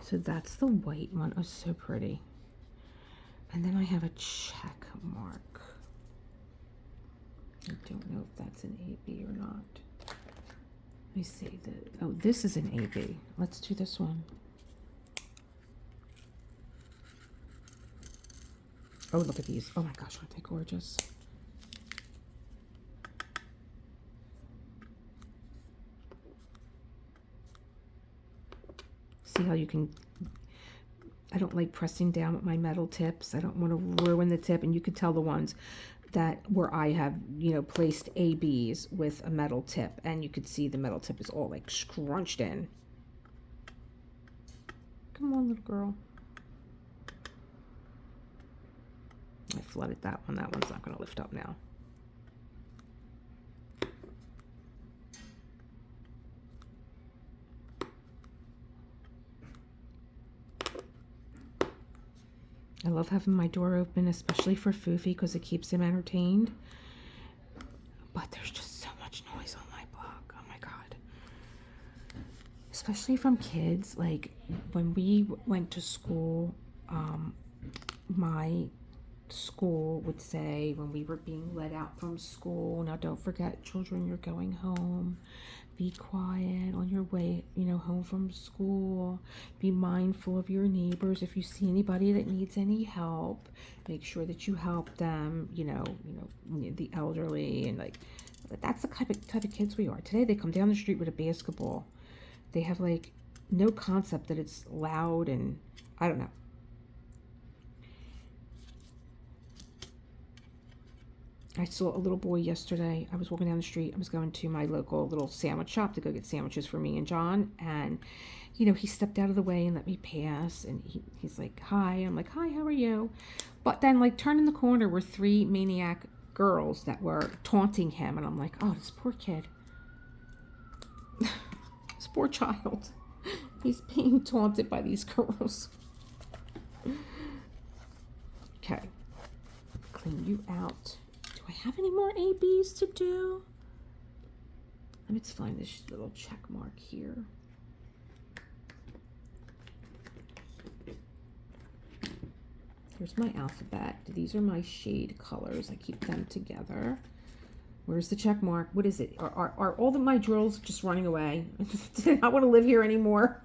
So that's the white one. Oh, so pretty. And then I have a check mark. I don't know if that's an AB or not. Let me see. Oh, this is an AB. Let's do this one. Oh, look at these. Oh my gosh, aren't they gorgeous? See how you can, I don't like pressing down with my metal tips. I don't want to ruin the tip, and you can tell the ones that where I have, you know, placed ABs with a metal tip, and you could see the metal tip is all like scrunched in. Come on, little girl. I flooded that one. That one's not going to lift up now. I love having my door open, especially for Foofy, because it keeps him entertained. But there's just so much noise on my block. Oh my God. Especially from kids. Like when we went to school, my school would say when we were being let out from school, now don't forget, children, you're going home. Be quiet on your way, home from school. Be mindful of your neighbors. If you see anybody that needs any help, make sure that you help them, the elderly, and like, that's the type of kids we are. Today they come down the street with a basketball. They have like no concept that it's loud, and I don't know. I saw a little boy yesterday. I was walking down the street. I was going to my local little sandwich shop to go get sandwiches for me and John. And, he stepped out of the way and let me pass. And he's like, hi. I'm like, hi, how are you? But then, like, turning the corner were 3 maniac girls that were taunting him. And I'm like, oh, this poor kid. This poor child. He's being taunted by these girls. Okay. Clean you out. Do I have any more ABs to do? Let me just find this little check mark here. Here's my alphabet. These are my shade colors. I keep them together. Where's the check mark? What is it? Are all of my drills just running away? Do I not want to live here anymore?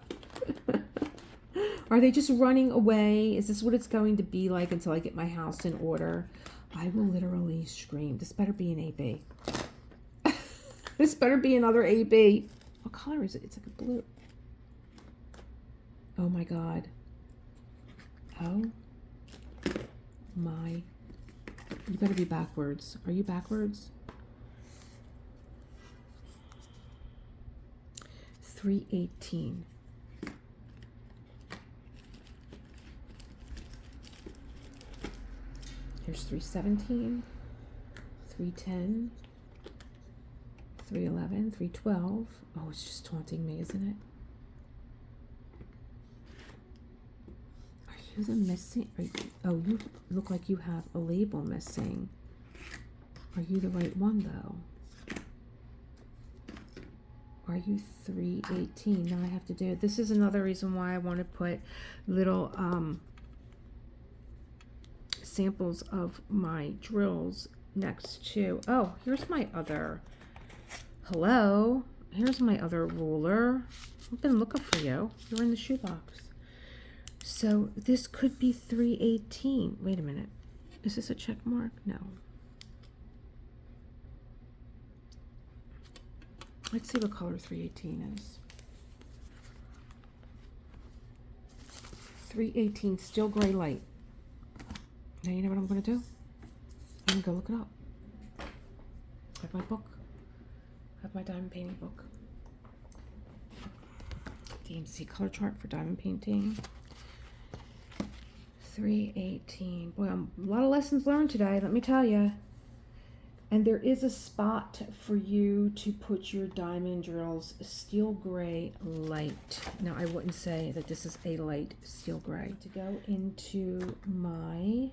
Are they just running away? Is this what it's going to be like until I get my house in order? I will literally scream. This better be an AB. This better be another AB. What color is it? It's like a blue. Oh my God. Oh my. You better be backwards. Are you backwards? 318. Here's 317, 310, 311, 312. Oh, it's just taunting me, isn't it? Are you the missing? Oh, you look like you have a label missing. Are you the right one, though? Are you 318? Now I have to do it. This is another reason why I want to put little samples of my drills next to, oh, here's my other, hello, here's my other ruler. I've been looking for you. You're in the shoebox. So this could be 318. Wait a minute. Is this a check mark? No. Let's see what color 318 is. 318, still gray light. Now you know what I'm going to do? I'm going to go look it up. I have my book. I have my diamond painting book. DMC color chart for diamond painting. 318. Boy, a lot of lessons learned today, let me tell you. And there is a spot for you to put your diamond drills, steel gray light. Now, I wouldn't say that this is a light steel gray. To go into my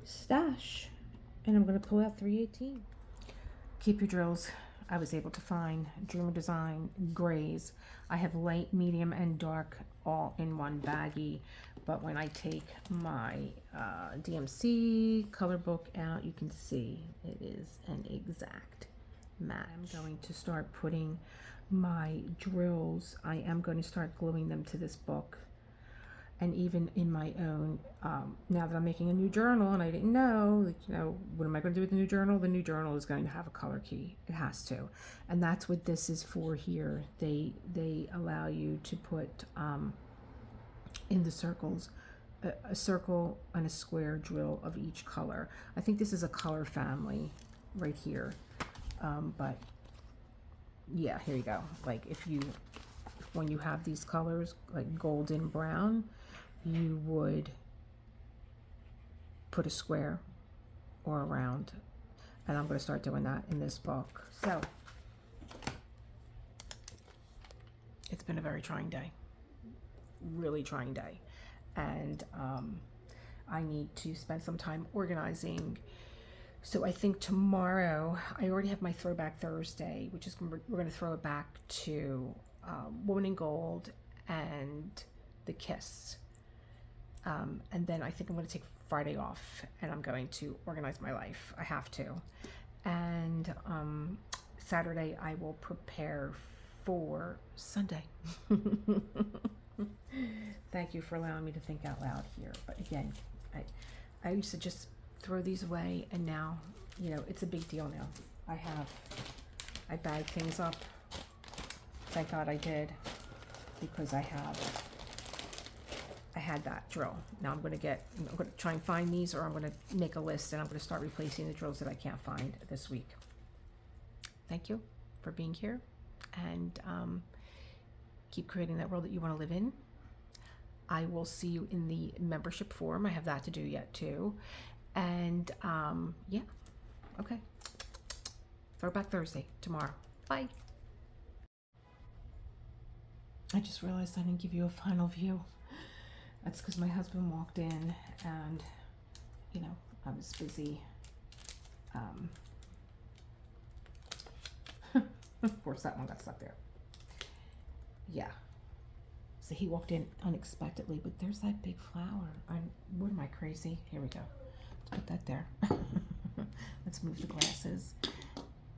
stash, and I'm going to pull out 318. Keep your drills. I was able to find Dreamer Design grays. I have light, medium, and dark all in one baggie. But when I take my DMC color book out, you can see it is an exact match. I'm going to start putting my drills, I am going to start gluing them to this book. And even in my own, now that I'm making a new journal, and I didn't know, like, you know, what am I going to do with the new journal? The new journal is going to have a color key. It has to. And that's what this is for here. They allow you to put in the circles, a circle and a square drill of each color. I think this is a color family right here. But yeah, here you go. Like when you have these colors, like golden brown, you would put a square or a round. And I'm going to start doing that in this book. So it's been a very trying day, really trying day. And I need to spend some time organizing. So I think tomorrow, I already have my Throwback Thursday, which is, we're going to throw it back to Woman in Gold and The Kiss. And then I think I'm going to take Friday off, and I'm going to organize my life. I have to. And Saturday I will prepare for Sunday. Thank you for allowing me to think out loud here. But again, I used to just throw these away, and now, you know, it's a big deal now. I bag things up. Thank God I did, because I had that drill. Now I'm gonna try and find these, or I'm gonna make a list, and I'm gonna start replacing the drills that I can't find this week. Thank you for being here, and keep creating that world that you want to live in. I will see you in the membership forum. I have that to do yet too. And yeah, okay. Throwback Thursday tomorrow. Bye. I just realized I didn't give you a final view. That's because my husband walked in, and, you know, I was busy. Of course, that one got stuck there. Yeah. So he walked in unexpectedly, but there's that big flower. What am I, crazy? Here we go. Let's put that there. Let's move the glasses.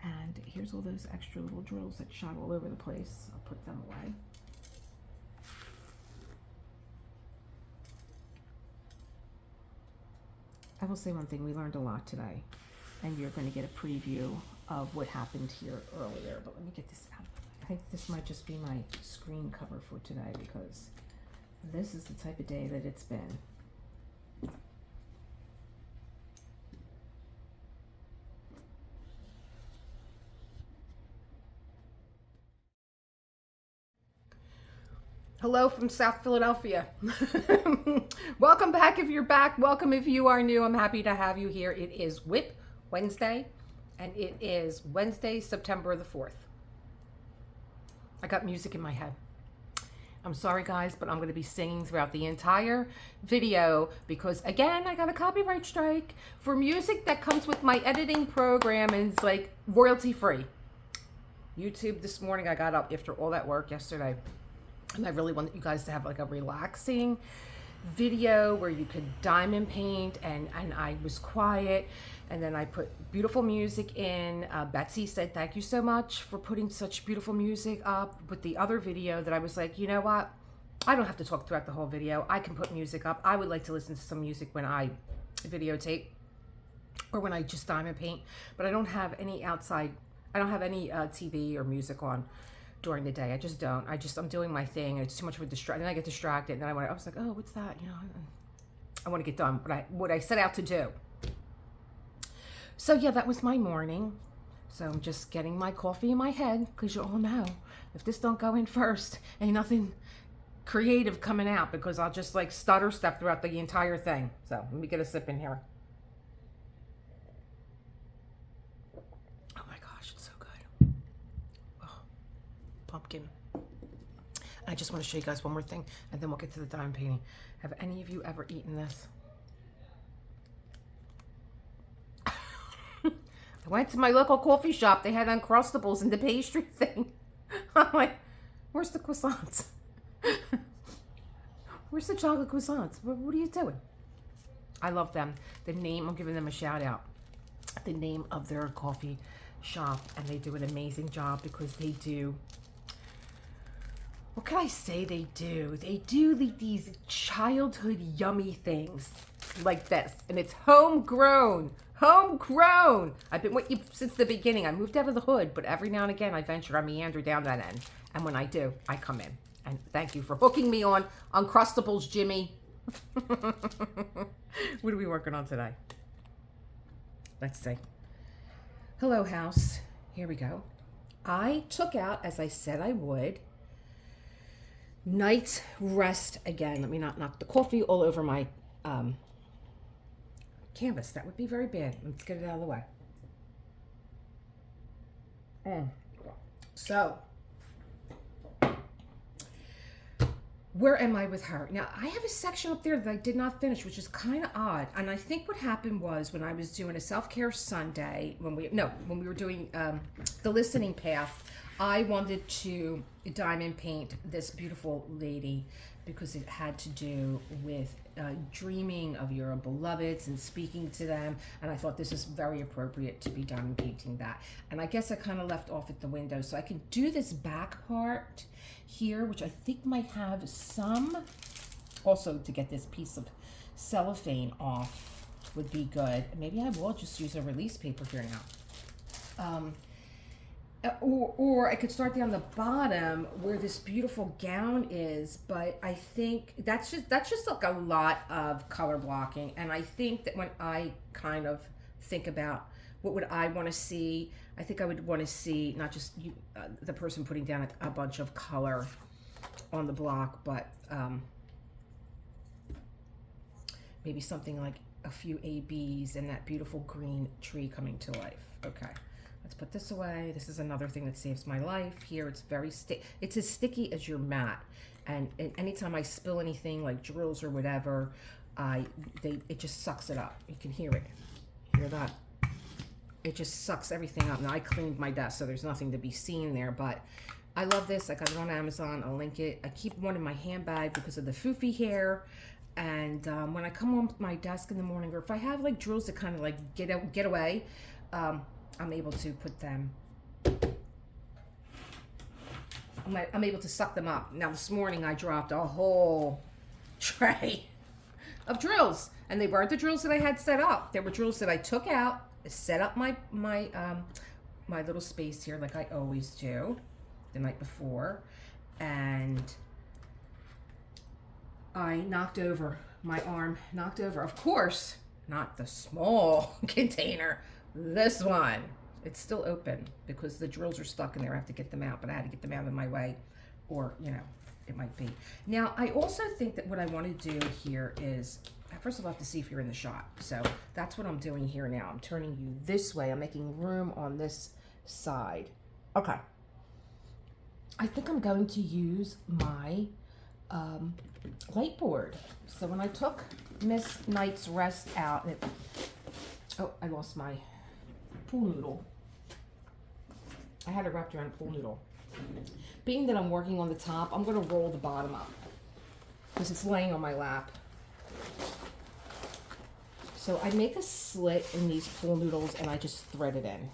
And here's all those extra little drills that shot all over the place. I'll put them away. I will say one thing, we learned a lot today, and you're going to get a preview of what happened here earlier, but let me get this out. I think this might just be my screen cover for today, because this is the type of day that it's been. Hello from South Philadelphia. Welcome back if you're back. Welcome if you are new. I'm happy to have you here. It is Whip Wednesday, and it is Wednesday, September the 4th. I got music in my head. I'm sorry guys, but I'm going to be singing throughout the entire video because, again, I got a copyright strike for music that comes with my editing program and it's like royalty free. YouTube this morning, I got up after all that work yesterday, and I really want you guys to have like a relaxing video where you could diamond paint, and I was quiet, and then I put beautiful music in. Betsy said thank you so much for putting such beautiful music up with the other video, that I was like, you know what, I don't have to talk throughout the whole video. I can put music up. I would like to listen to some music when I videotape or when I just diamond paint, but I don't have any outside, I don't have any TV or music on during the day. I just don't. I'm doing my thing, and it's too much of a distraction. Then I get distracted, and then I was like, oh, what's that? You know, I want to get done what I set out to do. So yeah, that was my morning. So I'm just getting my coffee in my head, because you all know, if this don't go in first, ain't nothing creative coming out, because I'll just like stutter step throughout the entire thing. So let me get a sip in here. Pumpkin. I just want to show you guys one more thing, and then we'll get to the diamond painting. Have any of you ever eaten this? I went to my local coffee shop. They had Uncrustables and the pastry thing. I'm like, where's the croissants? Where's the chocolate croissants? What are you doing? I love them. The name, I'm giving them a shout out. The name of their coffee shop, and they do an amazing job, because they do, what can I say they do? They do these childhood yummy things like this, and it's homegrown. Homegrown. I've been with you since the beginning. I moved out of the hood, but every now and again I venture, I meander down that end, and when I do, I come in. And thank you for hooking me on Uncrustables, Jimmy. What are we working on today? Let's see. Hello, house. Here we go. I took out, as I said I would, night rest again. Let me not knock the coffee all over my canvas. That would be very bad. Let's get it out of the way. So, where am I with her? Now, I have a section up there that I did not finish, which is kind of odd. And I think what happened was, when I was doing a self-care Sunday, when we were doing the listening path, I wanted to diamond paint this beautiful lady, because it had to do with dreaming of your beloveds and speaking to them, and I thought this is very appropriate to be done painting that. And I guess I kind of left off at the window, so I can do this back part here, which I think might have some, also to get this piece of cellophane off would be good. Maybe I will just use a release paper here now. Or I could start down the bottom where this beautiful gown is, but I think that's just like a lot of color blocking. And I think that when I kind of think about what would I want to see, I think I would want to see not just you, the person putting down a bunch of color on the block, but maybe something like a few ABs and that beautiful green tree coming to life. Okay. Let's put this away. This is another thing that saves my life. Here, it's very it's as sticky as your mat. And anytime I spill anything like drills or whatever, it just sucks it up. You can hear it. Hear that? It just sucks everything up. Now, I cleaned my desk, so there's nothing to be seen there, but I love this. I got it on Amazon. I'll link it. I keep one in my handbag because of the foofy hair. And when I come on my desk in the morning, or if I have like drills that kind of like get away, I'm able to put them, I'm able to suck them up. Now this morning I dropped a whole tray of drills, and they weren't the drills that I had set up. They were drills that I took out, set up my little space here like I always do the night before, and I knocked over, my arm knocked over. Of course, not the small container. This one, it's still open because the drills are stuck in there. I have to get them out, but I had to get them out of my way, or, you know, it might be. Now, I also think that what I want to do here is, first of all, I have to see if you're in the shot. So that's what I'm doing here now. I'm turning you this way. I'm making room on this side. Okay. I think I'm going to use my light board. So when I took Miss Night's Rest out, oh, I lost my pool noodle. I had it wrapped around a pool noodle. Being that I'm working on the top, I'm going to roll the bottom up because it's laying on my lap. So I make a slit in these pool noodles and I just thread it in.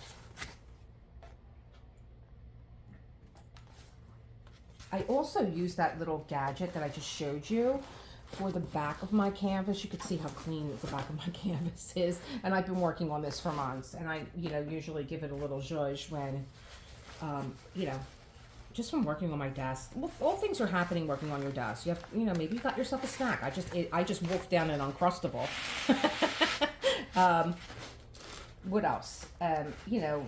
I also use that little gadget that I just showed you for the back of my canvas. You can see how clean the back of my canvas is, and I've been working on this for months, and I, you know, usually give it a little zhuzh when, you know, just from working on my desk. Look, all things are happening working on your desk. You have, you know, maybe you got yourself a snack. I just wolfed down an Uncrustable. What else? You know,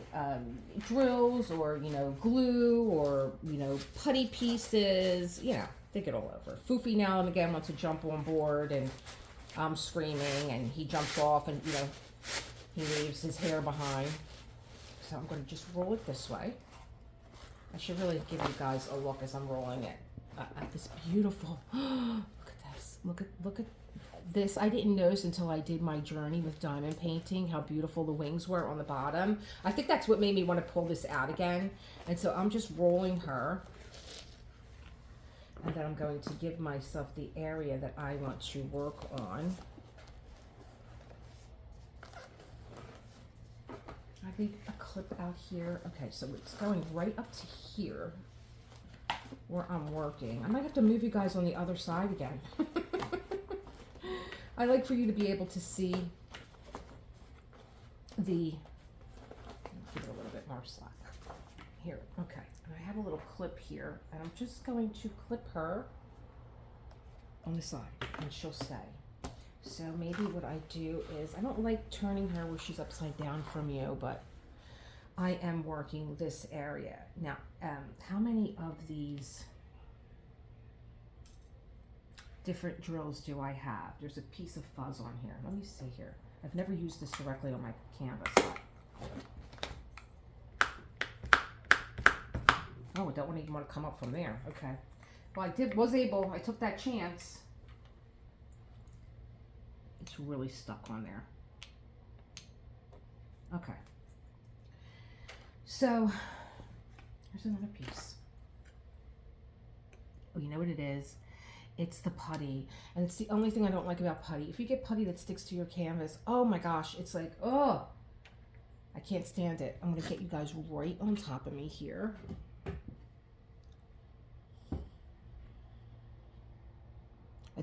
drills, or, you know, glue, or, you know, putty pieces, you know, they get all over. Foofy now and again wants to jump on board, and I'm screaming, and he jumps off, and, you know, he leaves his hair behind. So I'm going to just roll it this way. I should really give you guys a look as I'm rolling it at this beautiful, look at this, look at this. I didn't notice until I did my journey with diamond painting how beautiful the wings were on the bottom. I think that's what made me want to pull this out again. And so I'm just rolling her, and then I'm going to give myself the area that I want to work on. I need a clip out here. Okay, so it's going right up to here where I'm working. I might have to move you guys on the other side again. I like for you to be able to see the, give it a little bit more slack. Here, okay. And I have a little clip here, and I'm just going to clip her on the side, and she'll stay. So maybe what I do is, I don't like turning her where she's upside down from you, but I am working this area. Now, how many of these different drills do I have? There's a piece of fuzz on here. Let me see here. I've never used this directly on my canvas. Oh, it don't even want to come up from there. Okay. Well, I took that chance. It's really stuck on there. Okay. So, here's another piece. Oh, you know what it is? It's the putty. And it's the only thing I don't like about putty. If you get putty that sticks to your canvas, oh my gosh, it's like, oh, I can't stand it. I'm going to get you guys right on top of me here.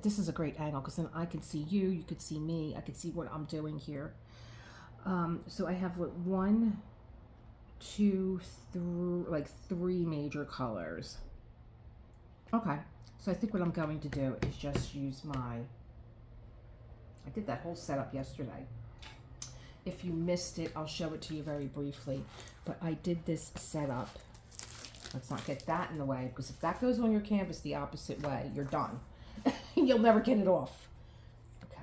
This is a great angle because then I can see you, you could see me, I could see what I'm doing here. So I have what, 1, 2, 3, like 3 major colors. Okay, so I think what I'm going to do is just use I did that whole setup yesterday. If you missed it, I'll show it to you very briefly. But I did this setup. Let's not get that in the way, because if that goes on your canvas the opposite way, you're done. You'll never get it off. Okay,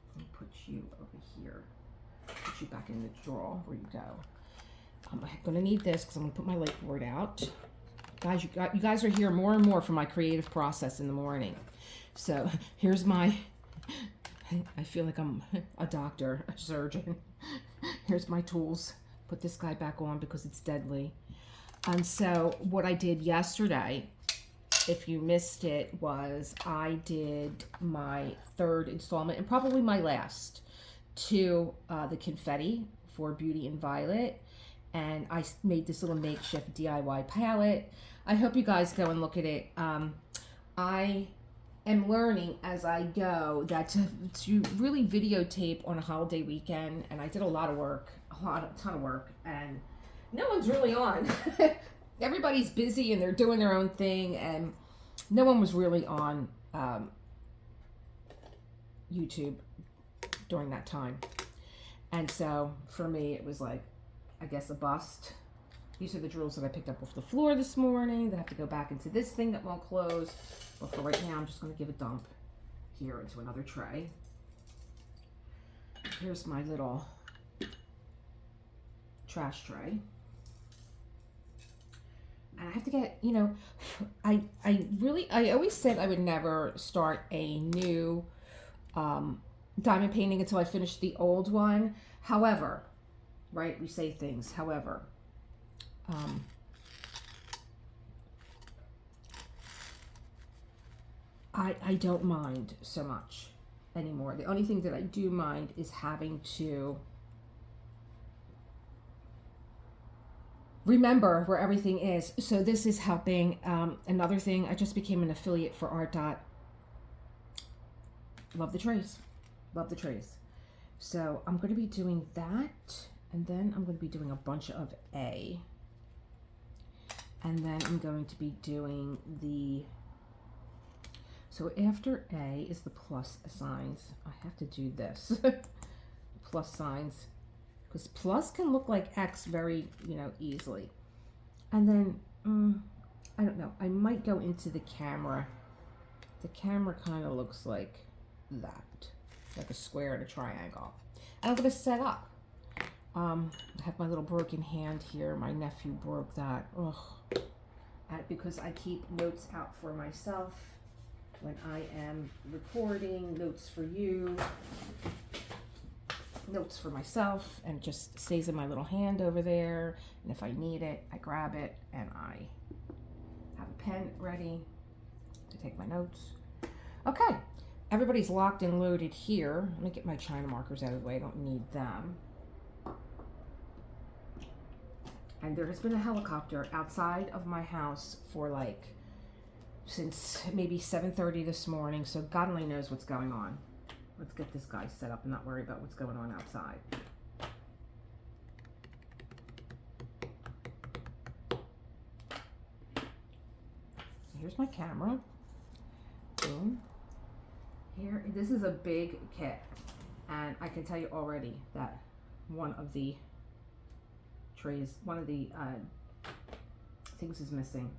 let me put you over here. Put you back in the drawer where you go. I'm gonna need this because I'm gonna put my light board out. Guys, you guys are here more and more for my creative process in the morning. So here's my, I feel like I'm a doctor, a surgeon. Here's my tools. Put this guy back on because it's deadly. And so what I did yesterday, if you missed it, was I did my 3rd installment and probably my last to the confetti for Beauty and Violet. And I made this little makeshift DIY palette. I hope you guys go and look at it. I am learning as I go that to really videotape on a holiday weekend, and I did a lot of work, a ton of work, and no one's really on. Everybody's busy and they're doing their own thing, and no one was really on YouTube during that time. And so for me, it was like, I guess, a bust. These are the drills that I picked up off the floor this morning that have to go back into this thing that won't close. But for right now, I'm just going to give a dump here into another tray. Here's my little trash tray. And I have to get, you know, I always said I would never start a new diamond painting until I finished the old one. However, right, we say things, however, I don't mind so much anymore. The only thing that I do mind is having to remember where everything is. So this is helping. Another thing, I just became an affiliate for ARTDOT. Love the trays. Love the trays. So I'm going to be doing that. And then I'm going to be doing a bunch of A. And then I'm going to be doing the... So after A is the plus signs. I have to do this. Plus signs. Because plus can look like X very, you know, easily. And then, I don't know. I might go into the camera. The camera kind of looks like that. Like a square and a triangle. And I'm going to set up. I have my little broken hand here. My nephew broke that. Ugh. Because I keep notes out for myself when I am recording, notes for you, notes for myself, and it just stays in my little hand over there. And if I need it, I grab it and I have a pen ready to take my notes. Okay, everybody's locked and loaded here. Let me get my China markers out of the way. I don't need them. And there has been a helicopter outside of my house for like, since maybe 7:30 this morning. So God only knows what's going on. Let's get this guy set up and not worry about what's going on outside. Here's my camera. Boom. Here, this is a big kit. And I can tell you already that one of the trays, one of the things is missing.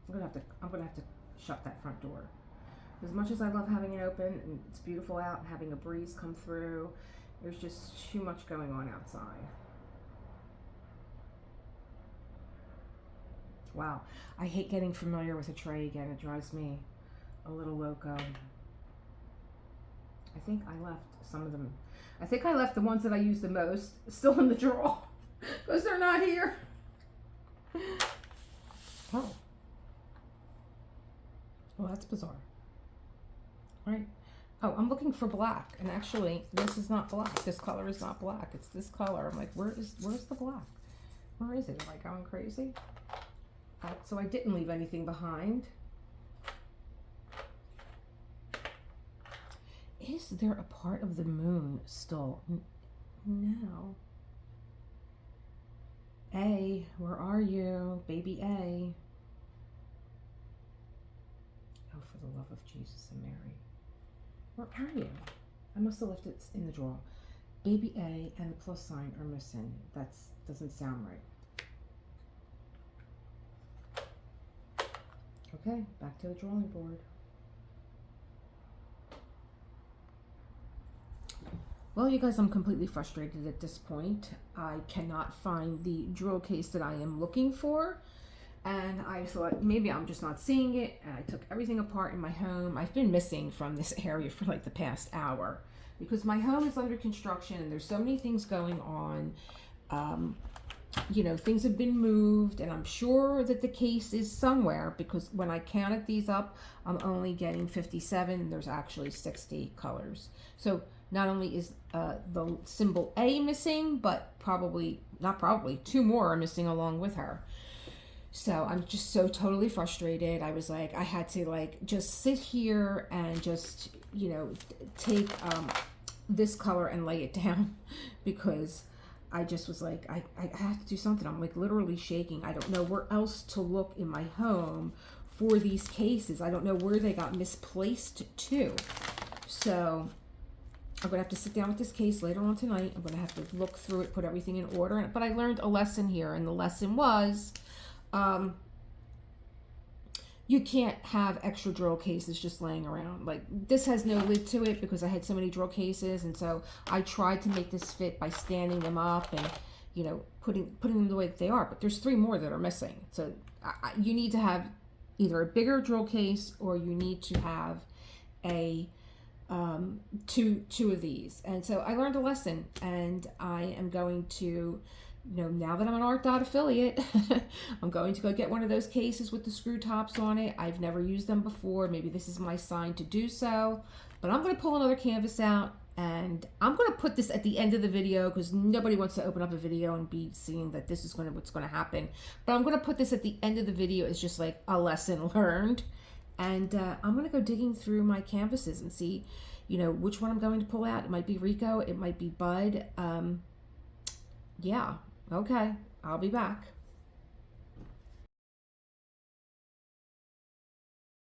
I'm gonna have to shut that front door. As much as I love having it open and it's beautiful out and having a breeze come through, there's just too much going on outside. Wow, I hate getting familiar with a tray again. It drives me a little loco. I think I left some of them. I think I left the ones that I use the most still in the drawer. Because they're not here. Oh. Well, that's bizarre. Right. Oh, I'm looking for black, and actually, this is not black. This color is not black. It's this color. I'm like, where's the black? Where is it? Am I going crazy? So I didn't leave anything behind. Is there a part of the moon still? No. A, where are you? Baby A. Oh, for the love of Jesus and Mary. Where are you? I must have left it in the drawer. Baby A and the plus sign are missing. That doesn't sound right. Okay, back to the drawing board. Well, you guys, I'm completely frustrated at this point. I cannot find the drill case that I am looking for. And I thought maybe I'm just not seeing it. And I took everything apart in my home. I've been missing from this area for like the past hour because my home is under construction and there's so many things going on. You know, things have been moved, and I'm sure that the case is somewhere because when I counted these up, I'm only getting 57. There's actually 60 colors. So not only is the symbol A missing, but not probably, 2 more are missing along with her. So I'm just so totally frustrated. I was like, I had to like just sit here and just, you know, take this color and lay it down because I just was like, I have to do something. I'm like literally shaking. I don't know where else to look in my home for these cases. I don't know where they got misplaced to. So I'm gonna have to sit down with this case later on tonight. I'm gonna have to look through it, put everything in order. But I learned a lesson here, and the lesson was, you can't have extra drill cases just laying around. Like this has no lid to it because I had so many drill cases, and so I tried to make this fit by standing them up and, you know, putting them the way that they are. But there's 3 more that are missing. So you need to have either a bigger drill case or you need to have a two of these. And so I learned a lesson, and I am going to, you know, now that I'm an ARTDOT affiliate, I'm going to go get one of those cases with the screw tops on it. I've never used them before. Maybe this is my sign to do so. But I'm going to pull another canvas out, and I'm going to put this at the end of the video because nobody wants to open up a video and be seeing that this is what's going to happen. But I'm going to put this at the end of the video as just like a lesson learned. And I'm going to go digging through my canvases and see, you know, which one I'm going to pull out. It might be Rico. It might be Bud. Yeah. Okay, I'll be back.